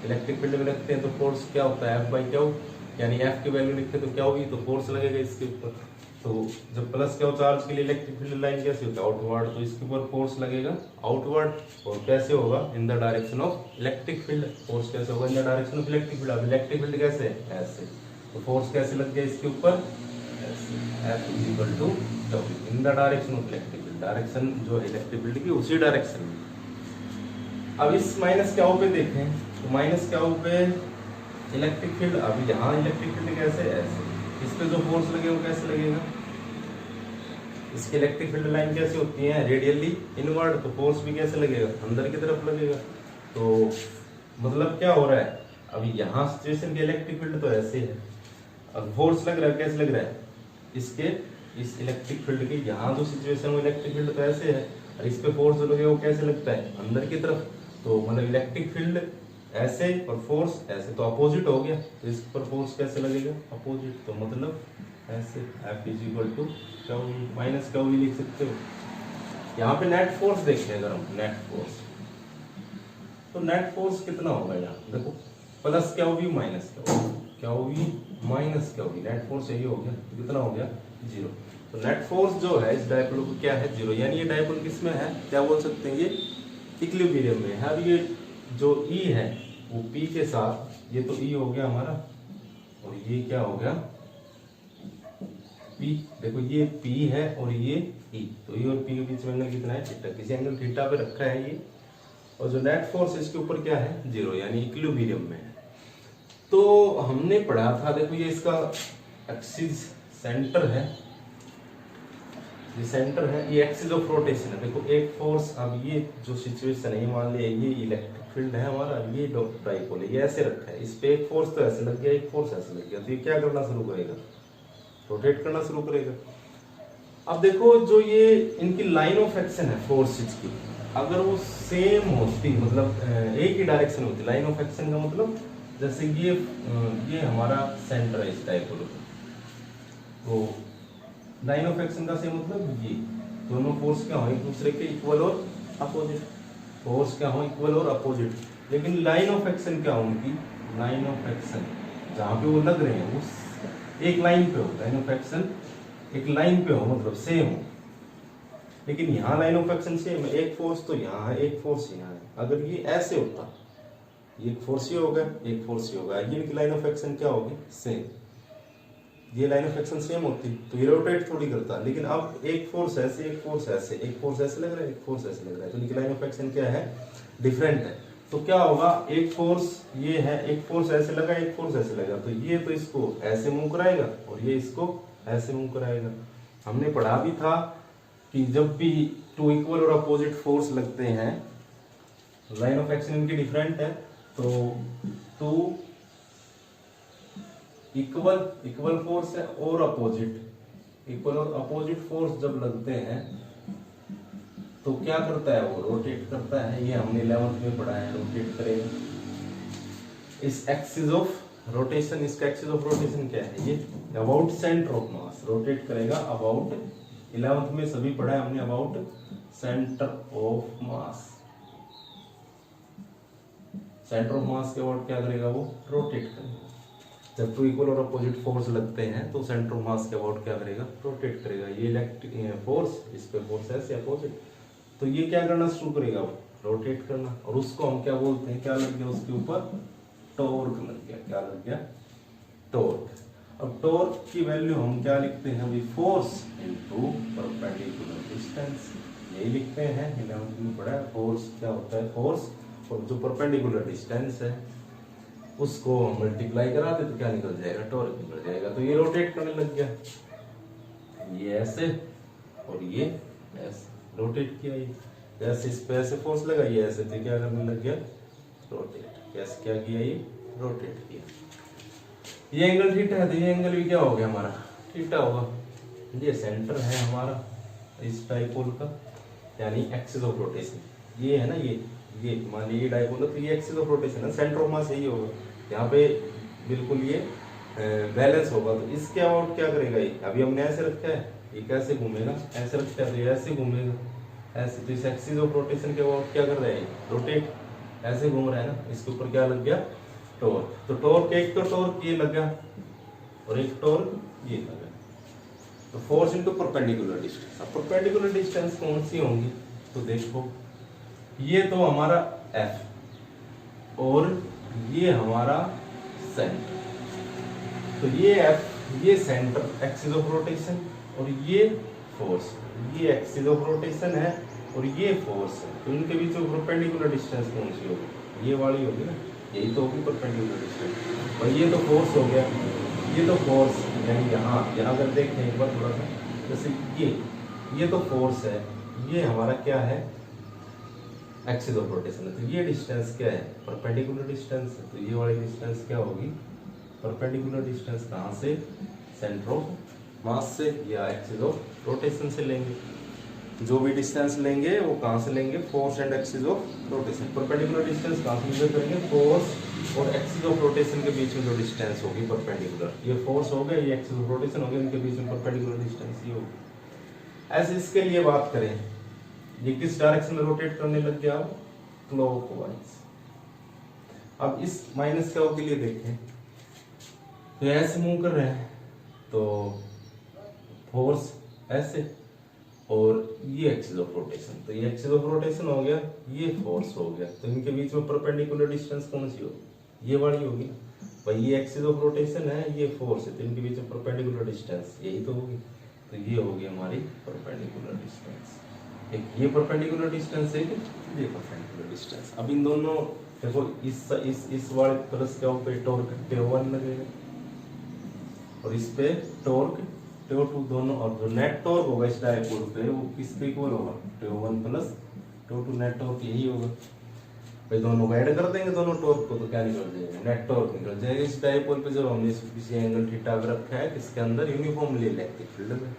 इलेक्ट्रिक फील्ड में रखते हैं तो फोर्स क्या होता है, एफ बाई क्या हो, यानी एफ की वैल्यू लिखते तो क्या होगी, तो फोर्स लगेगा इसके ऊपर। तो जब प्लस क्या हो चार्ज के लिए इलेक्ट्रिक फील्ड लाइन कैसे होता है, आउटवर्ड, तो इसके ऊपर फोर्स लगेगा आउटवर्ड। और कैसे होगा, इन the direction of electric field. Force कैसे होगा, इन the direction of electric field. अब इलेक्ट्रिक फील्ड कैसे है, ऐसे, तो फोर्स कैसे लग गया इसके ऊपर, F is equal to W in the direction of electric field। Direction जो है इलेक्ट्रिक फील्ड की उसी डायरेक्शन में। अब इस माइनस क्या पे देखें, तो माइनस क्या पे इलेक्ट्रिक फील्ड। अब यहाँ इलेक्ट्रिक फील्ड कैसे, ऐसे, इस पे जो फोर्स लगे वो कैसे लगेगा, इसकी इलेक्ट्रिक फील्ड लाइन कैसे होती है, रेडियली इनवर्ड, तो फोर्स भी कैसे लगेगा, अंदर की तरफ लगेगा। तो मतलब क्या हो रहा है, अभी यहाँ सिचुएशन की इलेक्ट्रिक फील्ड तो ऐसे है, अब फोर्स लग रहा है, कैसे लग रहा है, इसके इस इलेक्ट्रिक फील्ड की यहाँ जो सिचुएशन वो इलेक्ट्रिक फील्ड तो ऐसे है, और इस पे फोर्स जो लगे वो कैसे लगता है, अंदर की तरफ। तो मतलब इलेक्ट्रिक फील्ड ऐसे और फोर्स ऐसे, तो अपोजिट हो गया। तो इस पर फोर्स कैसे लगेगा, अपोजिट। तो मतलब ऐसे F is equal to Q minus Q भी लिख सकते हो। यहाँ पे नेट फोर्स देखें अगर हम नेट फोर्स, तो नेट फोर्स कितना होगा यहाँ देखो, plus Q V minus Q V minus Q V, net force यही हो गया, तो कितना हो गया 0। तो नेट फोर्स जो है इस डायपोल को क्या है 0, यानी ये डायपोल किस में है, क्या बोल सकते हैं, ये इक्विलिब्रियम में है। अब ये जो E है वो P के साथ, ये तो E हो गया हमारा और ये क्या हो गया P, देखो ये P है और ये E, तो E और P के बीच में एंगल कितना है थीटा, किसी एंगल थीटा पे रखा है ये, और जो नेट फोर्स इसके ऊपर क्या है 0, यानी इक्विलिब्रियम में है। तो हमने पढ़ा था, देखो ये इसका एक्सिस सेंटर है, ये सेंटर है, ये एक्सिस ऑफ रोटेशन है। देखो एक फोर्स, अब ये जो सिचुएशन है मान लिया ये इलेक्ट्रिक फील्ड है हमारा, ये डाइपोल है, ये ऐसे रखा है, इस पे एक फोर्स तो ऐसे लग गया, एक फोर्स ऐसे लग गया, तो ये क्या करना शुरू करेगा, रोटेट करना शुरू करेगा। अब देखो जो ये इनकी लाइन ऑफ एक्शन है फोर्सेस की, अगर वो सेम होती, मतलब एक ही डायरेक्शन होती, लाइन ऑफ एक्शन का मतलब जैसे ये हमारा सेंटर है इस डाइपोल का, तो लाइन ऑफ एक्शन का सेम मतलब ये दोनों फोर्स क्या हो एक दूसरे के इक्वल और अपोजिट, फोर्स क्या हो इक्वल और अपोजिट, लेकिन लाइन ऑफ एक्शन क्या हो उनकी, लाइन ऑफ एक्शन जहाँ पे वो लग रहे हैं उस एक लाइन पे हो, लाइन ऑफ एक्शन एक लाइन पे हो मतलब सेम हो। लेकिन यहाँ लाइन ऑफ एक्शन सेम है, एक फोर्स तो यहाँ है, एक फोर्स यहाँ है। अगर ये ऐसे होता, ये एक फोर्स ही होगा, एक फोर्स ही होगा, ये इनकी लाइन ऑफ एक्शन क्या होगी सेम, ये लाइन ऑफ एक्शन सेम होती तो ये रोटेट थोड़ी करता। लेकिन अब एक फोर्स ऐसे, एक फोर्स ऐसे, एक फोर्स ऐसे लग रहा है, एक फोर्स ऐसे लग रहा है, तो इनकी लाइन ऑफ एक्शन क्या है डिफरेंट है। तो क्या होगा, एक फोर्स ये है, एक फोर्स ऐसे लगा, एक फोर्स ऐसे लगा, तो ये तो इसको ऐसे मूव कराएगा और ये इसको ऐसे मूव कराएगा। हमने पढ़ा भी था कि जब भी टू इक्वल और अपोजिट फोर्स लगते हैं, लाइन ऑफ एक्शन इनकी डिफरेंट है, तो टू इक्वल फोर्स है और अपोजिट, इक्वल और अपोजिट फोर्स जब लगते हैं तो क्या करता है वो रोटेट करता है। ये हमने 11th में पढ़ा है, रोटेट करेगा इस एक्सिस ऑफ रोटेशन, इसका एक्सिस ऑफ रोटेशन क्या है, ये about centre of mass rotate करेगा, अबाउट 11th में सभी पढ़ा है हमने, about centre of mass, centre of mass के अबाउट क्या करेगा वो रोटेट करेगा। जब टू इक्वल और अपोजिट फोर्स लगते हैं तो सेंटर ऑफ मास के अबाउट क्या करेगा रोटेट करेगा। ये इलेक्ट्रिक फोर्स, इस पे फोर्स ऐसे अपोजिट, तो ये क्या करना शुरू करेगा रोटेट करना, और उसको हम क्या बोलते हैं, क्या लग गया उसके ऊपर टॉर्क लग गया, क्या लग गया टॉर्क। अब टॉर्क की वैल्यू हम क्या लिखते हैं अभी, फोर्स इनटू परपेंडिकुलर डिस्टेंस, यही लिखते हैं 11th में पढ़ा है। फोर्स क्या होता है, फोर्स और जो परपेंडिकुलर डिस्टेंस है उसको मल्टीप्लाई करा दे तो क्या निकल जाएगा, टॉर्क निकल जाएगा। तो ये रोटेट करने लग गया, ये ऐसे और ये ऐसे रोटेट किया, ये जैसे इस पे ऐसे फोर्स लगा, ये ऐसे तो क्या करने लग गया रोटेट, कैसे क्या किया ये रोटेट किया। ये एंगल थीटा है तो ये एंगल भी क्या हो गया हमारा थीटा होगा। ये सेंटर है हमारा इस डाइपोल का, यानी एक्सिस ऑफ रोटेशन ये है ना, ये मान लीजिए डाइपोल है तो ये एक्सिस ऑफ रोटेशन है, सेंटर ऑफ मास यही होगा, यहाँ पे बिल्कुल ये बैलेंस होगा। तो इसके अबाउट क्या करेगा, ये अभी हमने ऐसे रखा है, ये कैसे घूमेगा, ऐसे रखा है तो ये ऐसे घूमेगा ऐसे, तो इस एक्सिस ऑफ रोटेशन के अबाउट क्या कर रहा है रोटेट, ऐसे घूम रहा है ना, इसके ऊपर क्या लग गया टॉर्क। तो टॉर्क एक तो टॉर्क ये लगा और एक टॉर्क ये लगा, तो फोर्स इनटू परपेंडिकुलर डिस्टेंस। अब परपेंडिकुलर डिस्टेंस कौन सी होंगी, तो देखो ये तो हमारा F और ये हमारा सेंटर, तो ये F ये सेंटर एक्सिस ऑफ रोटेशन और ये फोर्स, ये एक्सिस ऑफ रोटेशन है और ये फोर्स है, तो इनके बीच में परपेंडिकुलर डिस्टेंस कौन सी होगी, ये वाली होगी ना, यही तो होगी परपेंडिकुलर डिस्टेंस। और ये तो फोर्स हो गया, ये तो फोर्स, यानी यहाँ अगर देखें एक बार थोड़ा सा, जैसे ये तो फोर्स है, ये हमारा क्या है एक्सिस ऑफ रोटेशन है, तो ये डिस्टेंस क्या है परपेंडिकुलर डिस्टेंस है, तो ये वाली डिस्टेंस क्या होगी परपेंडिकुलर डिस्टेंस, कहाँ से सेंटर ऑफ मास से या एक्सिस ऑफ रोटेशन से लेंगे। जो भी डिस्टेंस लेंगे वो कहाँ से लेंगे, force and axis of rotation. Perpendicular distance कहाँ से मेजर करेंगे, फोर्स और एक्सिस ऑफ रोटेशन के बीच में जो डिस्टेंस होगी परपेंडिकुलर, ये फोर्स हो गया, ये एक्सिस ऑफ रोटेशन हो गया, इनके बीच में परपेंडिकुलर डिस्टेंस ये होगी। ऐसे इसके लिए बात करें, ये किस डायरेक्शन में रोटेट करने लग गया, क्लॉकवाइज। अब इस माइनस क्यू के लिए देखें, तो ऐसे मूव कर रहे हैं तो फोर्स ऐसे, और ये एक्सिस ऑफ रोटेशन, तो ये एक्सिस ऑफ रोटेशन हो गया, ये फोर्स हो गया, तो इनके बीच में परपेंडिकुलर डिस्टेंस कौन सी होगी, ये वाली होगी भाई। ये एक्सिस ऑफ रोटेशन है, ये फोर्स है, तो इनके बीच में परपेंडिकुलर डिस्टेंस यही तो होगी, तो ये होगी हमारी परपेंडिकुलर डिस्टेंस। एक ये परपेंडिकुलर डिस्टेंस है, ये परपेंडिकुलर डिस्टेंस। अब इन दोनों देखो, इस वाले प्लस क्या पे टॉर्क T1 लगेगा, और इस पे टॉर्क T2 दोनों, और जो नेट टॉर्क होगा इस डायपोल पे वो किसके इक्वल होगा, T1 plus T2 net torque यही होगा भाई। दोनों को ऐड कर देंगे दोनों टॉर्क को, तो क्या निकल जाएगा, नेट टॉर्क निकल जाएगा। इस डायपोल पे जब हमने किसी एंगल थीटा रखा है, इसके अंदर यूनिफॉर्मली इलेक्ट्रिक फील्ड में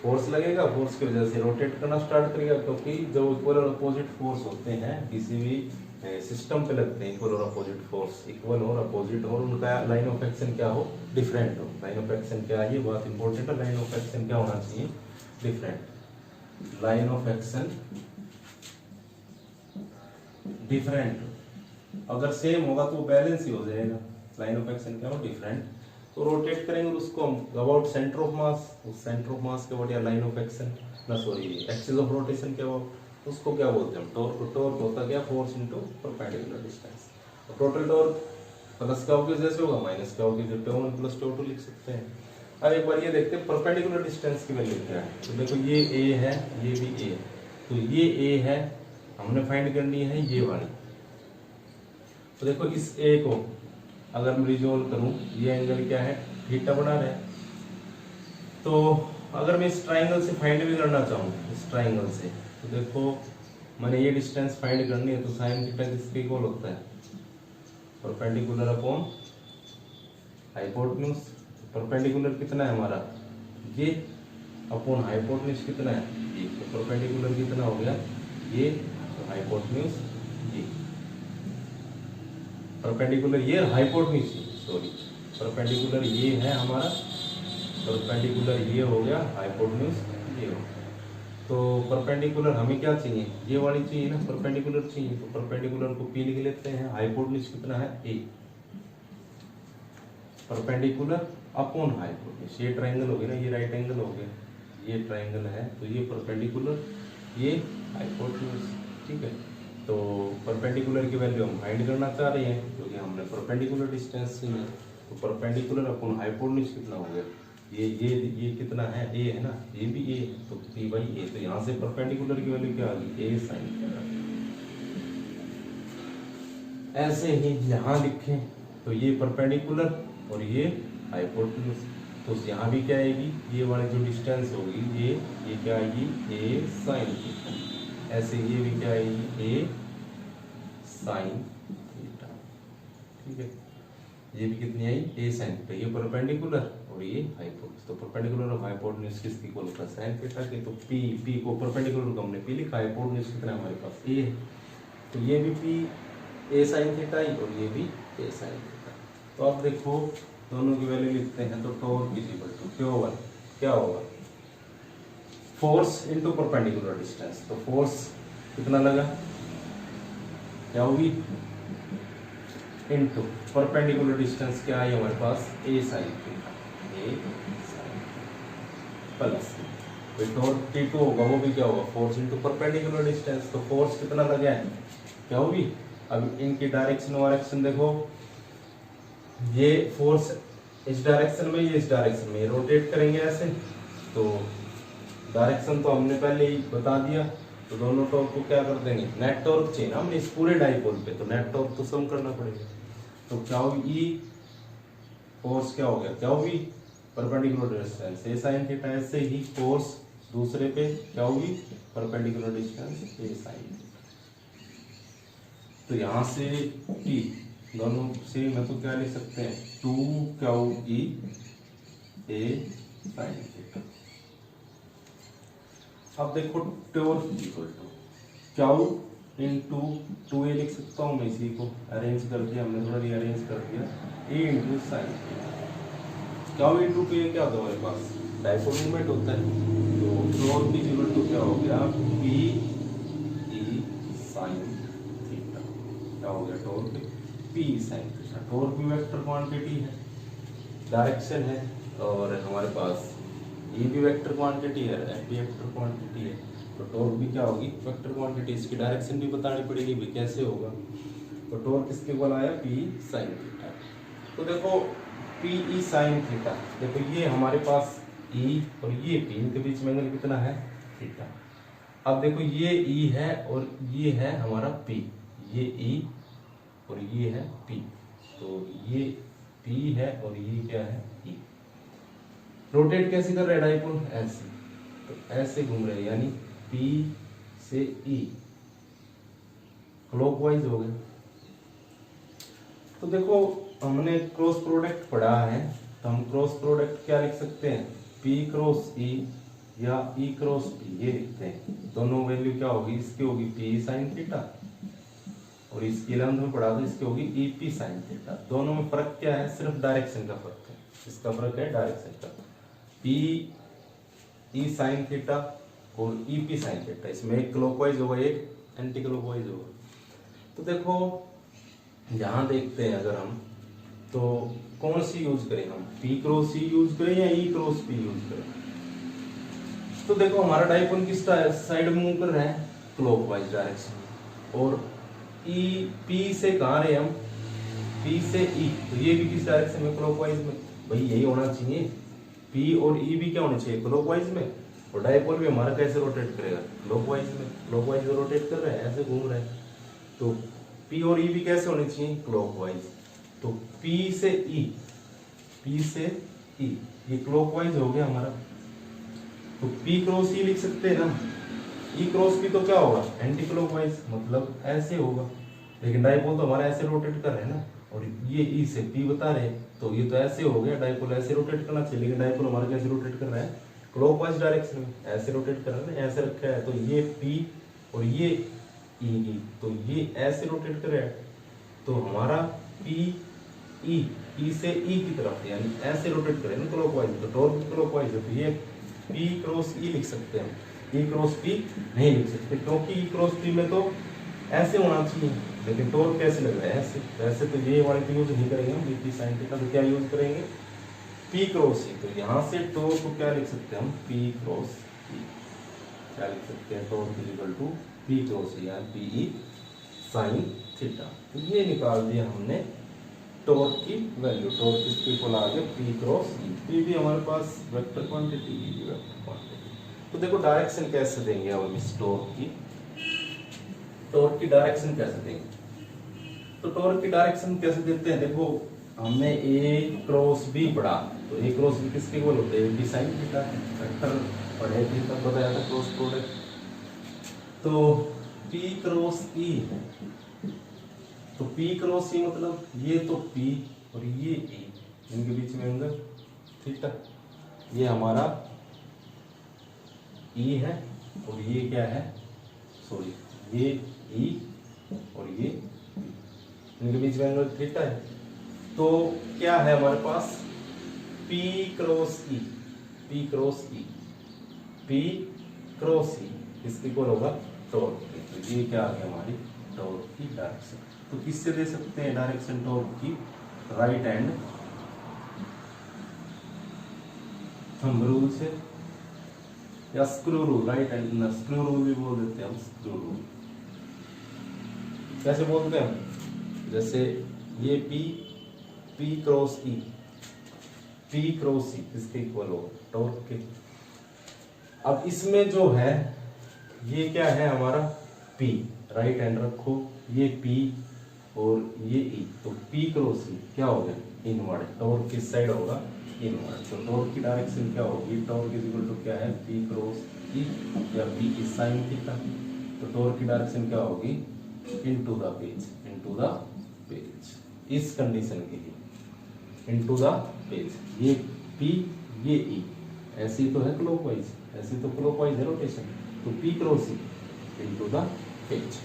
फोर्स लगेगा, फोर्स की वजह से रोटेट करना स्टार्ट करेगा, क्योंकि जो इक्वल और अपोजिट फोर्स होते हैं किसी भी सिस्टम पे लगते हैं, इक्वल और अपोजिट फोर्स, इक्वल और अपोजिट हो, उनका लाइन ऑफ एक्शन क्या हो, डिफरेंट हो। लाइन ऑफ एक्शन क्या है, ये बहुत इंपॉर्टेंट है, लाइन ऑफ एक्शन क्या होना चाहिए, different. Line of action different, अगर सेम होगा तो बैलेंस ही हो जाएगा। लाइन ऑफ एक्शन क्या हो, डिफरेंट, तो रोटेट करेंगे उसको हम अबाउट सेंटर ऑफ मास, उस सेंटर ऑफ मास के अबाउट, या लाइन ऑफ एक्शन ना सॉरी एक्सिस ऑफ रोटेशन के अबाउट, उसको क्या बोलते हैं, टॉर्क। टॉर्क होता क्या, force into perpendicular distance. Total torque plus का की वजह से होगा, माइनस का की वजह से T1 प्लस T2 लिख सकते हैं। अब एक बार ये देखते हैं परपेंडिकुलर डिस्टेंस की वैल्यू क्या है। तो देखो ये A है, ये भी A है, तो ये A है, हमने फाइंड करनी है ये वाली। तो देखो इस A को अगर मैं रिजोल्व करूं, ये एंगल क्या है, थीटा बना रहे हैं, तो अगर मैं इस ट्राइंगल से फाइंड भी करना चाहूँ, इस ट्राइंगल से, तो देखो मैंने ये डिस्टेंस फाइंड करनी है, तो साइन थीटा किसके इक्वल होता है, परपेंडिकुलर अपॉन हाइपोटेन्यूज। परपेंडिकुलर कितना है हमारा, ये, अपॉन हाइपोटेन्यूज कितना है, ये, तो परपेंडिकुलर कितना हो गया, ये, तो हाइपोटेन्यूज ये, परपेंडिकुलर ये, हाइपोटेन्यूज सॉरी, परपेंडिकुलर ये है हमारा, परपेंडिकुलर ये हो गया, हाइपोटेन्यूज ये हो। तो परपेंडिकुलर हमें क्या चाहिए, ये वाली चाहिए ना, परपेंडिकुलर चाहिए, तो परपेंडिकुलर को P लिख लेते हैं, हाइपोटेन्यूज कितना है A, परपेंडिकुलर अपॉन हाइपोटेन्यूज। ये ट्रायंगल हो गया ना, ये राइट एंगल हो गया, ये ट्रायंगल है, तो ये परपेंडिकुलर, ये हाइपोटेन्यूज, ठीक है। तो परपेंडिकुलर की वैल्यू हम फाइंड करना चाह रहे हैं, क्योंकि हमने परपेंडिकुलर डिस्टेंस चाहिए, तो परपेंडिकुलर अपॉन हाइपोटेन्यूज कितना हो गया, ये कितना है, A है ना, ये भी A है, तो P/A, तो यहाँ से परपेंडिकुलर की वैल्यू क्या आ गई, A sin थीटा। ऐसे ही यहाँ लिखें, तो ये परपेंडिकुलर और ये हाइपोटेन्यूज, तो यहाँ भी क्या आएगी, ये वाली जो डिस्टेंस होगी, ये क्या आएगी, A sin थीटा। ऐसे ये भी क्या आएगी, A sin थीटा, ठीक है। ये भी कितनी आई, A sin थीटा, ये परपेंडिकुलर और ये हाइपोटेन्यूज, तो परपेंडिकुलर और हाइपोटेन्यूज किसकी इक्वल होता है, sin थीटा के। तो P को परपेंडिकुलर को हमने P लिखा, हाइपोटेन्यूज कितना हमारे पास A है, तो ये भी P A sin थीटा ही, और ये भी A sin थीटा। तो अब देखो दोनों की वैल्यू लिखते हैं, तो torque is equal to Q1 क्या होगा, फोर्स इनटू परपेंडिकुलर डिस्टेंस। तो फोर्स कितना लगा, क्या होगी, इनटू परपेंडिकुलर डिस्टेंस क्या है हमारे पास, A sin theta, A sin plus torque T2 होगा, वो भी क्या होगा, फोर्स इनटू परपेंडिकुलर डिस्टेंस। तो फोर्स कितना लगा है, क्या होगी। अब इनकी डायरेक्शन वायरेक्शन देखो, ये फोर्स इस डायरेक्शन में, ये इस डायरेक्शन में, रोटेट करेंगे ऐसे, तो डायरेक्शन तो हमने पहले ही बता दिया, तो दोनों टॉर्क को क्या कर देंगे, नेट टॉर्क चाहिए ना हमने इस पूरे डाइपोल पे, तो नेट टॉर्क तो सम करना पड़ेगा। तो क्या होगी, ई फोर्स क्या हो गया, क्या होगी, perpendicular distance A sin theta, ऐसे ही फोर्स दूसरे पे क्या होगी, perpendicular distance A sin theta. तो यहाँ से T दोनों से मैं तो क्या लिख सकते हैं, 2QE A sin थीटा। अब देखो torque equal to Q into 2a लिख सकता हूँ मैं, इसी को अरेंज कर दिया हमने, थोड़ा रीअरेंज कर दिया, a into sine Q into 2a क्या होता है हमारे पास, डाइपोल मोमेंट होता है, तो टॉर्क इक्वल टू क्या हो गया, p e साइन थीटा, क्या हो गया torque p sine theta. Torque भी वेक्टर क्वांटिटी है, डायरेक्शन है, और हमारे पास ये भी वेक्टर क्वांटिटी है, एफ भी वेक्टर क्वांटिटी है, तो टॉर्क भी क्या होगी वेक्टर क्वांटिटी। इसकी डायरेक्शन भी बतानी पड़ेगी भी कैसे होगा। तो टॉर्क किसके इक्वल आया, पी साइन थीटा। तो देखो पी ई साइन थीटा, देखो ये हमारे पास ई और ये पी, इनके बीच में एंगल कितना है, थीटा। अब देखो ये ई है और ये है हमारा पी, ये ई और ये है पी, तो ये पी है और ये क्या है, ई। रोटेट कैसे कर रहे हैं डाइपोल, ऐसे, तो ऐसे घूम रहे हैं, यानी P से E क्लॉकवाइज हो गए। तो देखो हमने क्रॉस प्रोडक्ट पढ़ा है, तो हम क्रॉस प्रोडक्ट क्या लिख सकते हैं, P क्रॉस E या E क्रॉस P, ये लिखते हैं। दोनों वैल्यू क्या होगी, इसकी होगी P साइन थीटा और इसकी लेंथ में पढ़ा तो इसकी होगी EP साइन थीटा। दोनों में फर्क क्या है, सिर्फ डायरेक्शन का फर्क है, इसका फर्क है डायरेक्शन का। P E साइन थीटा और EP साइन थीटा, इसमें एक क्लॉकवाइज होगा एक एंटी क्लॉकवाइज होगा। तो देखो यहाँ देखते हैं अगर हम, तो कौन सी यूज करें हम, P क्रॉस E यूज करें या E क्रॉस P यूज करें। तो देखो हमारा डाइपोल किस साइड मूव कर रहा है, क्लॉकवाइज डायरेक्शन, और P से कहाँ रहे हम, P से E, तो ये भी किस डायरेक्शन में, क्लॉकवाइज में। भाई यही होना चाहिए, P और E भी क्या होने चाहिए, क्लॉकवाइज में, और डाइपोल भी हमारा कैसे रोटेट करेगा, क्लॉकवाइज में। क्लॉकवाइज में रोटेट कर रहा है, ऐसे घूम रहा है, तो P और E भी कैसे होने चाहिए, क्लॉकवाइज। तो P से E ये क्लॉकवाइज हो गया हमारा, तो P क्रॉस E लिख सकते हैं ना। E क्रॉस P तो क्या होगा, एंटी क्लॉकवाइज, मतलब ऐसे होगा, लेकिन डाइपोल तो हमारा ऐसे रोटेट कर रहे हैं ना, और ये E से P बता रहे हैं, तो ये तो ऐसे हो गया, डाइपोल ऐसे रोटेट करना चाहिए, लेकिन डाइपोल हमारा कैसे रोटेट कर रहा है, क्लॉकवाइज डायरेक्शन में, ऐसे रोटेट कर रहा है, ऐसे रखा है, तो ये P और ये E, तो ये ऐसे रोटेट कर रहा है, तो हमारा E से E की तरफ, यानी ऐसे रोटेट करें ना क्लॉकवाइज, तो टॉर्क क्लॉकवाइज है, तो ये P क्रॉस E लिख सकते हैं, E क्रॉस P नहीं लिख सकते, क्योंकि E क्रॉस P में तो ऐसे होना चाहिए, लेकिन टॉर्क कैसे लग रहा है, ऐसे। वैसे तो ये वाले तो यूज नहीं करेंगे हम, BP साइन थीटा, तो क्या यूज करेंगे, P क्रॉस E। तो यहाँ से टॉर्क को क्या लिख सकते हैं हम, P क्रॉस E, क्या लिख सकते हैं, torque is equal to P cross E, यानी PE साइन थीटा। तो ये निकाल दिया हमने टॉर्क की वैल्यू, टॉर्क किसके इक्वल आ गया, P क्रॉस E। P भी हमारे पास वेक्टर क्वांटिटी, E भी वेक्टर क्वांटिटी। तो देखो डायरेक्शन कैसे देंगे अब हम इस टॉर्क की डायरेक्शन कैसे देंगे। तो टॉर्क की डायरेक्शन कैसे देते हैं, देखो हमने A क्रॉस B पढ़ा, तो A क्रॉस B किसके इक्वल होता है, AP साइन थीटा, वेक्टर पढ़े थे तब बताया था क्रॉस प्रोडक्ट। तो P क्रॉस E, तो P क्रॉस E मतलब ये तो P और ये E, इनके बीच में एंगल थीटा, ये हमारा E है और ये क्या है, सॉरी ये E और ये P, इनके बीच में एंगल थीटा है। तो क्या है हमारे पास, P cross E, P cross E, P cross E इसके इक्वल होगा टॉर्क की। तो ये क्या आ गया, हमारी टॉर्क की डायरेक्शन। तो किससे दे सकते हैं डायरेक्शन टॉर्क की, राइट हैंड थंब रूल से, या screw rule, right hand screw rule भी बोल देते हैं हम, स्क्रू रूल। कैसे बोलते हैं हम, जैसे ये P cross E, P cross E इसके इक्वल हो टॉर्क के। अब इसमें जो है ये क्या है हमारा P, राइट हैंड रखो, ये P और ये E, तो P क्रॉस E क्या हो गया, इनवर्ड। टॉर्क किस साइड होगा, इनवर्ड। तो टॉर्क की डायरेक्शन क्या होगी, टॉर्क इज इक्वल टू क्या है, P क्रॉस E या P इज साइन थीटा। तो टॉर्क की डायरेक्शन क्या होगी, into the page, into the page, इस कंडीशन के लिए इनटू द पेज। ये P ये E, ऐसी तो है क्लॉकवाइज, ऐसी तो क्लॉकवाइज है रोटेशन, तो P cross E into the H।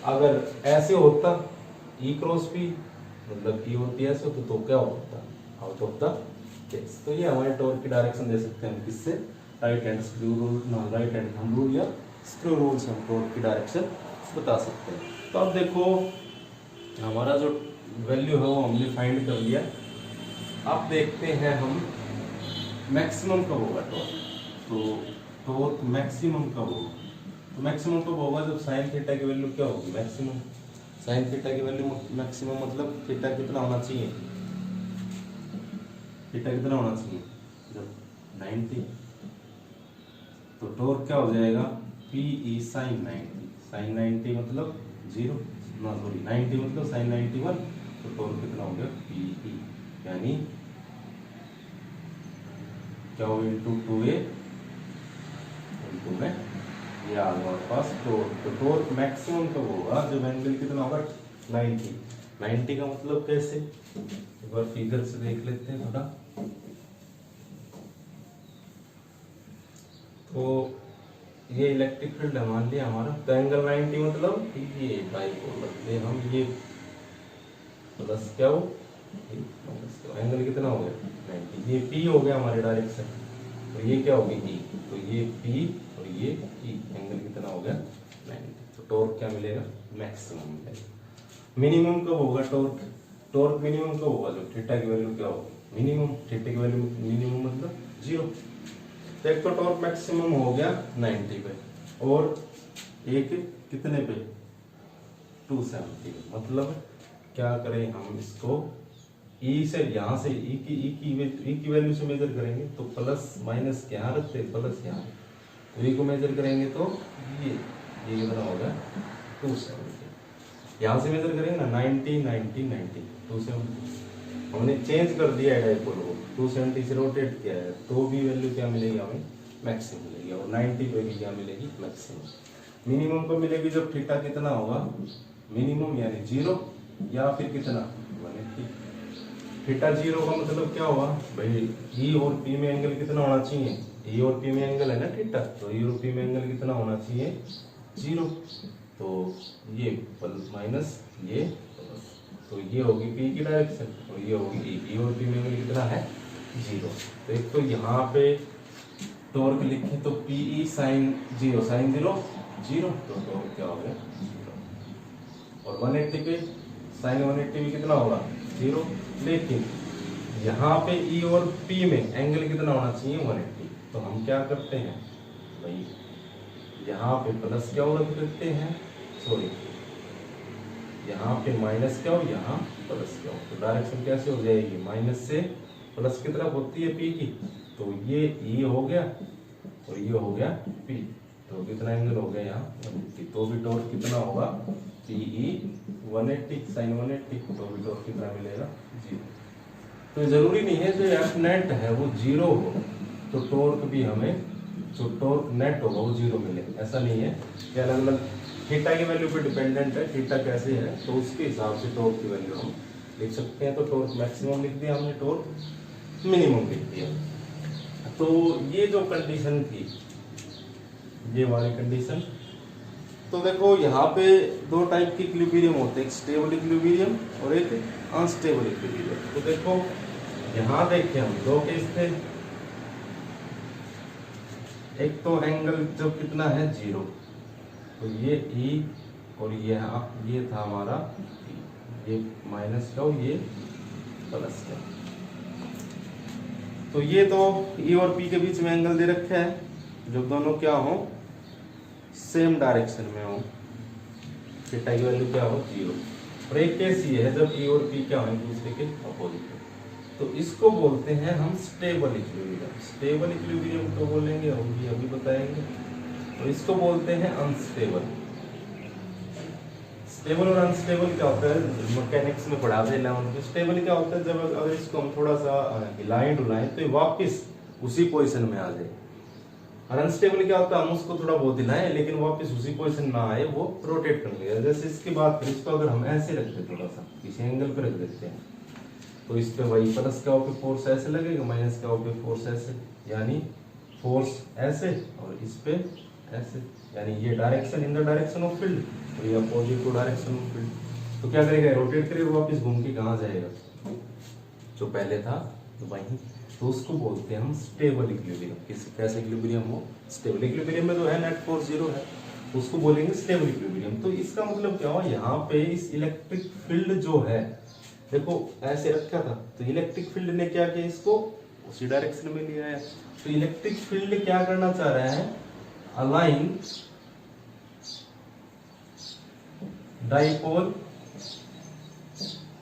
अगर ऐसे होता E क्रॉस P मतलब P और P ऐसे होता तो क्या होता, आउट ऑफ द केस। तो ये हमारे टॉर्क की डायरेक्शन दे सकते हैं किससे, right hand screw rule, right hand thumb rule या स्क्रू रूल से हम टॉर्क की डायरेक्शन बता सकते हैं। तो अब देखो हमारा जो वैल्यू है वो हमने फाइंड कर लिया। अब देखते हैं हम मैक्सिमम कब होगा टॉर्क। तो टॉर्क मैक्सिमम कब होगा, तो मैक्सिमम कब होगा जब साइन थीटा की वैल्यू क्या होगी, मैक्सिमम। साइन थीटा की वैल्यू मैक्सिमम मतलब थीटा कितना होना चाहिए, थीटा कितना होना चाहिए जब 90, तो टॉर्क क्या हो जाएगा PE sin 90। sin 90 मतलब 0 ना सॉरी 90 मतलब sin 91, तो टॉर्क कितना हो गया PE यानी क्या हो इंटू 2A इंटू में ये आ गया हमारे पास टॉर्क। तो टॉर्क मैक्सिमम कब होगा जब एंगल कितना होगा 90। 90 का मतलब कैसे, एक बार फिगर से देख लेते हैं थोड़ा। तो ये इलेक्ट्रिक फील्ड है मान लिया हमारा, तो एंगल 90 मतलब ये बाइपोलर ले हम ये प्लस क्या हो एंगल कितना हो गया 90, ये P हो गया हमारे डायरेक्शन, तो ये क्या होगी E, तो ये P और ये E, एंगल कितना हो गया 90। तो टॉर्क क्या मिलेगा मैक्सिमम मिलेगा। मिनिमम कब होगा टॉर्क, टॉर्क मिनिमम कब होगा जब थीटा की वैल्यू क्या होगी मिनिमम, थीटा की वैल्यू मिनिमम मतलब 0। तो एक तो टॉर्क मैक्सिमम हो गया 90 पे और एक कितने पे 270 पे। मतलब क्या करें हम इसको E से यहाँ से E की वैल्यू से मेजर करेंगे तो प्लस माइनस यहाँ रखते प्लस यहाँ, तो E को मेजर करेंगे तो ये कितना होगा 270। यहाँ से मेजर करेंगे ना 90 90 90 270, हमने चेंज कर दिया है डाइपोल को 270 से रोटेट किया है, तो भी वैल्यू क्या मिलेगी हमें मैक्सिमम मिलेगी। और 90 पे भी क्या मिलेगी मैक्सिमम। मिनिमम को मिलेगी जब थीटा कितना होगा मिनिमम यानी 0 या फिर कितना 180। थीटा 0 का मतलब क्या होगा भाई E और P में एंगल कितना होना चाहिए, E और P में एंगल है ना थीटा, तो E और P में एंगल कितना होना चाहिए 0, तो ये प्लस माइनस ये प्लस, तो ये होगी P की डायरेक्शन और ये होगी E और P में एंगल कितना है 0। तो एक तो यहाँ पे टॉर्क लिखे तो PE sin 0 sin 0 0, तो टॉर्क क्या हो गया 0। और 180 पे sin 180 भी कितना होगा 0, लेकिन यहाँ पे E और P में एंगल कितना होना चाहिए 180। तो हम क्या करते हैं भाई यहाँ पे प्लस क्या हो रखते हैं, सॉरी यहाँ पे माइनस क्या हो यहाँ प्लस क्या हो, तो डायरेक्शन कैसे हो जाएगी माइनस से प्लस की तरफ होती है P की, तो ये E हो गया और ये हो गया P, तो कितना एंगल हो गया यहाँ 180। तो भी टॉर्क कितना होगा PE 180 sin 180, तो भी टॉर्क कितना मिलेगा 0। तो जरूरी नहीं है जो F नेट है वो 0 हो तो टॉर्क भी हमें जो टॉर्क नेट होगा वो 0 मिले, ऐसा नहीं है कि अलग अलग थीटा की वैल्यू पे डिपेंडेंट है, थीटा कैसे है तो उसके हिसाब से टॉर्क की वैल्यू हम लिख सकते हैं। तो टॉर्क मैक्सिमम लिख दिया हमने, टॉर्क मिनिमम लिख दिया। तो ये जो कंडीशन थी ये वाली कंडीशन, तो देखो यहाँ पे दो टाइप के इक्विलिब्रियम होते हैं, एक स्टेबल इक्विलिब्रियम और एक अनस्टेबल इक्विलिब्रियम। तो देखो यहाँ देखें हम दो केस थे, एक तो एंगल जो कितना है 0, तो ये E और ये था हमारा ये माइनस का और ये प्लस का, तो ये तो E और P के बीच में एंगल दे रखा है जब दोनों क्या हो सेम डायरेक्शन में हो, थीटा की वैल्यू क्या हो 0। और एक केस ये है जब E और P क्या हो एक दूसरे के अपोजिट, तो इसको बोलते हैं हम स्टेबल इक्विलिब्रियम। स्टेबल इक्विलिब्रियम को बोलेंगे हम भी अभी बताएंगे, तो इसको बोलते हैं अनस्टेबल। स्टेबल और अनस्टेबल क्या होता है मैकेनिक्स में पढ़ा दे 11 में। स्टेबल क्या होता है जब अगर इसको हम थोड़ा सा हिलाएं डुलाएं तो ये वापस उसी पोजीशन में आ जाए, और अनस्टेबल क्या होता है हम उसको थोड़ा बहुत हिलाएं लेकिन वापस उसी पोजीशन ना आए, वो रोटेट कर लेगा। जैसे इसके बाद फिर इसको अगर हम ऐसे रखते थोड़ा सा किसी एंगल पे रख देते हैं तो इस पे वही प्लस का पे फोर्स ऐसे लगेगा, माइनस का पे फोर्स ऐसे, यानी फोर्स ऐसे और इस पे ऐसे, यानी ये direction in the direction of field और ये opposite to direction of field. तो क्या करेगा, रोटेट करेगा, वापस घूम के कहाँ जाएगा, जो पहले था तो वहीं। तो उसको बोलते हैं हम स्टेबल इक्विलिब्रियम। कैसे इक्विलिब्रियम हो, स्टेबल इक्विलिब्रियम में तो है नेट फोर्स जीरो है, उसको बोलेंगे स्टेबल इक्विलिब्रियम। तो इसका मतलब क्या हुआ, यहाँ पे इस इलेक्ट्रिक फील्ड जो है, देखो ऐसे रखा था, तो इलेक्ट्रिक फील्ड ने क्या किया, इसको उसी डायरेक्शन में लिया है। तो इलेक्ट्रिक फील्ड क्या करना चाह रहा है, align dipole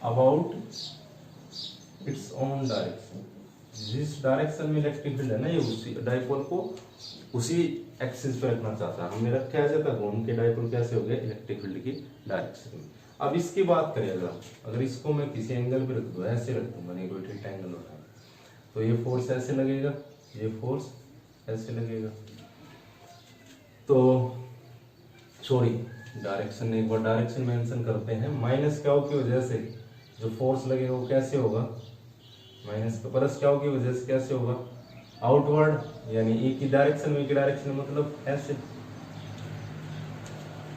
about its own direction. जिस डायरेक्शन में इलेक्ट्रिक फील्ड है ना, ये उसी डाइपोल को उसी एक्सिस पे रखना चाहता है। हमने रखा है ऐसे, घूम के डाइपोल कैसे हो गया इलेक्ट्रिक फील्ड की डायरेक्शन में। अब इसकी बात करें, अगर इसको मैं किसी एंगल पे रख दूं, ऐसे रख दूं, मैंने कोई रेक्टेंगल उठाया, तो ये फोर्स ऐसे लगेगा, ये फोर्स ऐसे लगेगा। तो सॉरी, डायरेक्शन, एक बार डायरेक्शन मेंशन करते हैं। माइनस क्या की वजह से जो फोर्स लगेगा वो कैसे होगा, माइनस का प्लस क्या की वजह से कैसे होगा, आउटवर्ड, यानी एक ही डायरेक्शन में, एक ही डायरेक्शन मतलब ऐसे।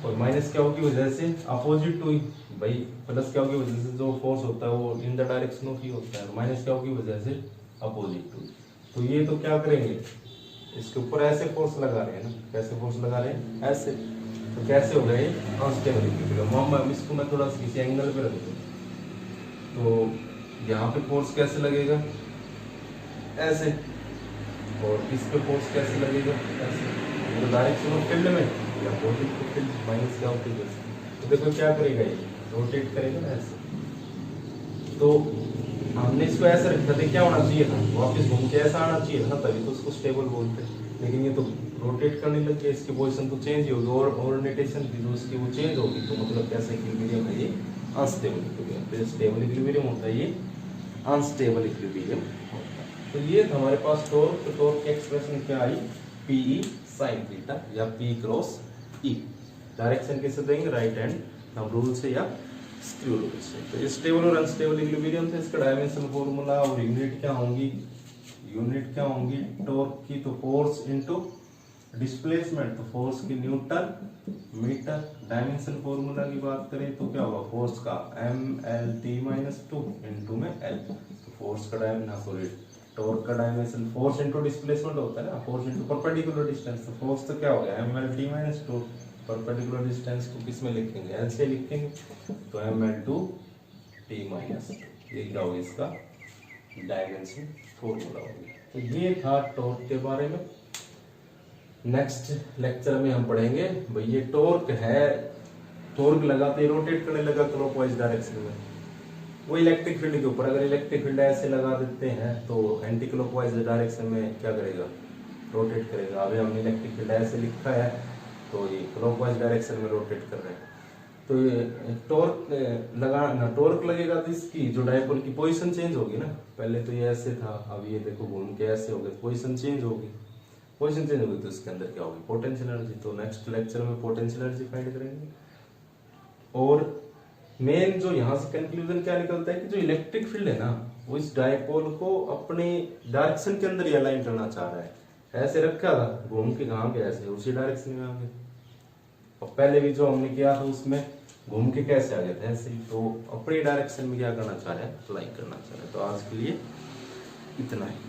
और माइनस क्या की वजह से अपोजिट टू, भाई प्लस क्या की वजह से जो फोर्स होता है वो इन द डायरेक्शन ऑफ ही होता है, माइनस क्या की वजह से अपोजिट टू। तो ये तो क्या करेंगे, इसके ऊपर ऐसे फोर्स लगा रहे हैं ना, कैसे फोर्स लगा रहे हैं, ऐसे। तो कैसे हो गए अनस्टेबल इक्विलिब्रियम। इसको मैं थोड़ा सा किसी एंगल पे रख दूं, तो यहाँ पे फोर्स कैसे लगेगा, ऐसे, और इस पे फोर्स कैसे लगेगा, ऐसे। तो डायरेक्शन ऑफ फील्ड में या अपोजिट टू फील्ड माइनस क्या होती है, तो देखो क्या करेगा, ये रोटेट करेगा ना ऐसे। तो हमने इसको ऐसे रखा था, क्या होना चाहिए था, वापस घूम के ऐसा आना चाहिए था ना, तभी तो उसको स्टेबल बोलते हैं। लेकिन ये तो रोटेट करने लग गया, इसकी पोजीशन तो चेंज होगी, और ओरिएंटेशन की जो उसकी वो चेंज होगी। तो मतलब कैसा इक्विलिब्रियम है ये, अनस्टेबल इक्विलिब्रियम। तो स्टेबल इक्विलिब्रियम होता है, ये अनस्टेबल इक्विलिब्रियम होता है। तो ये था हमारे पास टॉर्क। तो टॉर्क की एक्सप्रेशन क्या आई, पीई साइन थीटा या पी क्रॉस ई। डायरेक्शन कैसे देंगे, राइट हैंड थंब रूल से या स्क्रू रूल से। तो स्टेबल और अनस्टेबल इक्विलिब्रियम थे, इसका डायमेंशन फॉर्मूला और यूनिट क्या होंगी, टॉर्क की तो फोर्स इनटू डिस्प्लेसमेंट, तो फोर्स की न्यूटन मीटर। डायमेंशन फॉर्मूला की बात करें तो क्या होगा, फोर्स का mLT-2 इनटू में L। तो फोर्स का डायमेंशन, सॉरी टॉर्क का डायमेंशन फोर्स इनटू डिस्प्लेसमेंट होता है ना, फोर्स इनटू परपेंडिकुलर डिस्टेंस। तो फोर्स तो क्या हो गया mLT-2, परपेंडिकुलर डिस्टेंस को किस में लिखेंगे, L से लिखेंगे, तो mL/T-2, ये क्या होगा इसका डायमेंशन फॉर्मूला हो गया। तो ये था टॉर्क के बारे में। नेक्स्ट लेक्चर में हम पढ़ेंगे, भाई ये टॉर्क है, टॉर्क लगाते ही रोटेट करने लगा क्लॉकवाइज डायरेक्शन में, वो इलेक्ट्रिक फील्ड के ऊपर। अगर इलेक्ट्रिक फील्ड ऐसे लगा देते हैं तो एंटी क्लॉकवाइज डायरेक्शन में क्या करेगा, रोटेट करेगा। अभी हमने इलेक्ट्रिक फील्ड ऐसे लिखा है, तो ये क्लॉकवाइज डायरेक्शन में रोटेट कर रहे हैं। तो ये टॉर्क लगाना, टॉर्क लगेगा तो इसकी जो डायपोल की पोजीशन चेंज होगी ना, पहले तो ये ऐसे था, अब ये देखो घूम के ऐसे हो गए, पोजीशन चेंज होगी। पोजीशन चेंज होगी तो इसके अंदर क्या होगी, पोटेंशियल एनर्जी। तो नेक्स्ट लेक्चर में पोटेंशियल एनर्जी फाइंड करेंगे। और मेन जो यहाँ से कंक्लूजन क्या निकलता है कि जो इलेक्ट्रिक फील्ड है ना, वो इस डायपोल को अपने डायरेक्शन के अंदर ही अलाइन करना चाह रहा है। ऐसे रखा था, घूम के कहाँ पे ऐसे उसी डायरेक्शन में आ गए। और पहले भी जो हमने किया था उसमें घूम के कैसे आ गए थे, ऐसे ही। तो अपनी डायरेक्शन में क्या करना चाह रहे हैं, अलाइन करना चाह रहे हैं। तो आज के लिए इतना ही।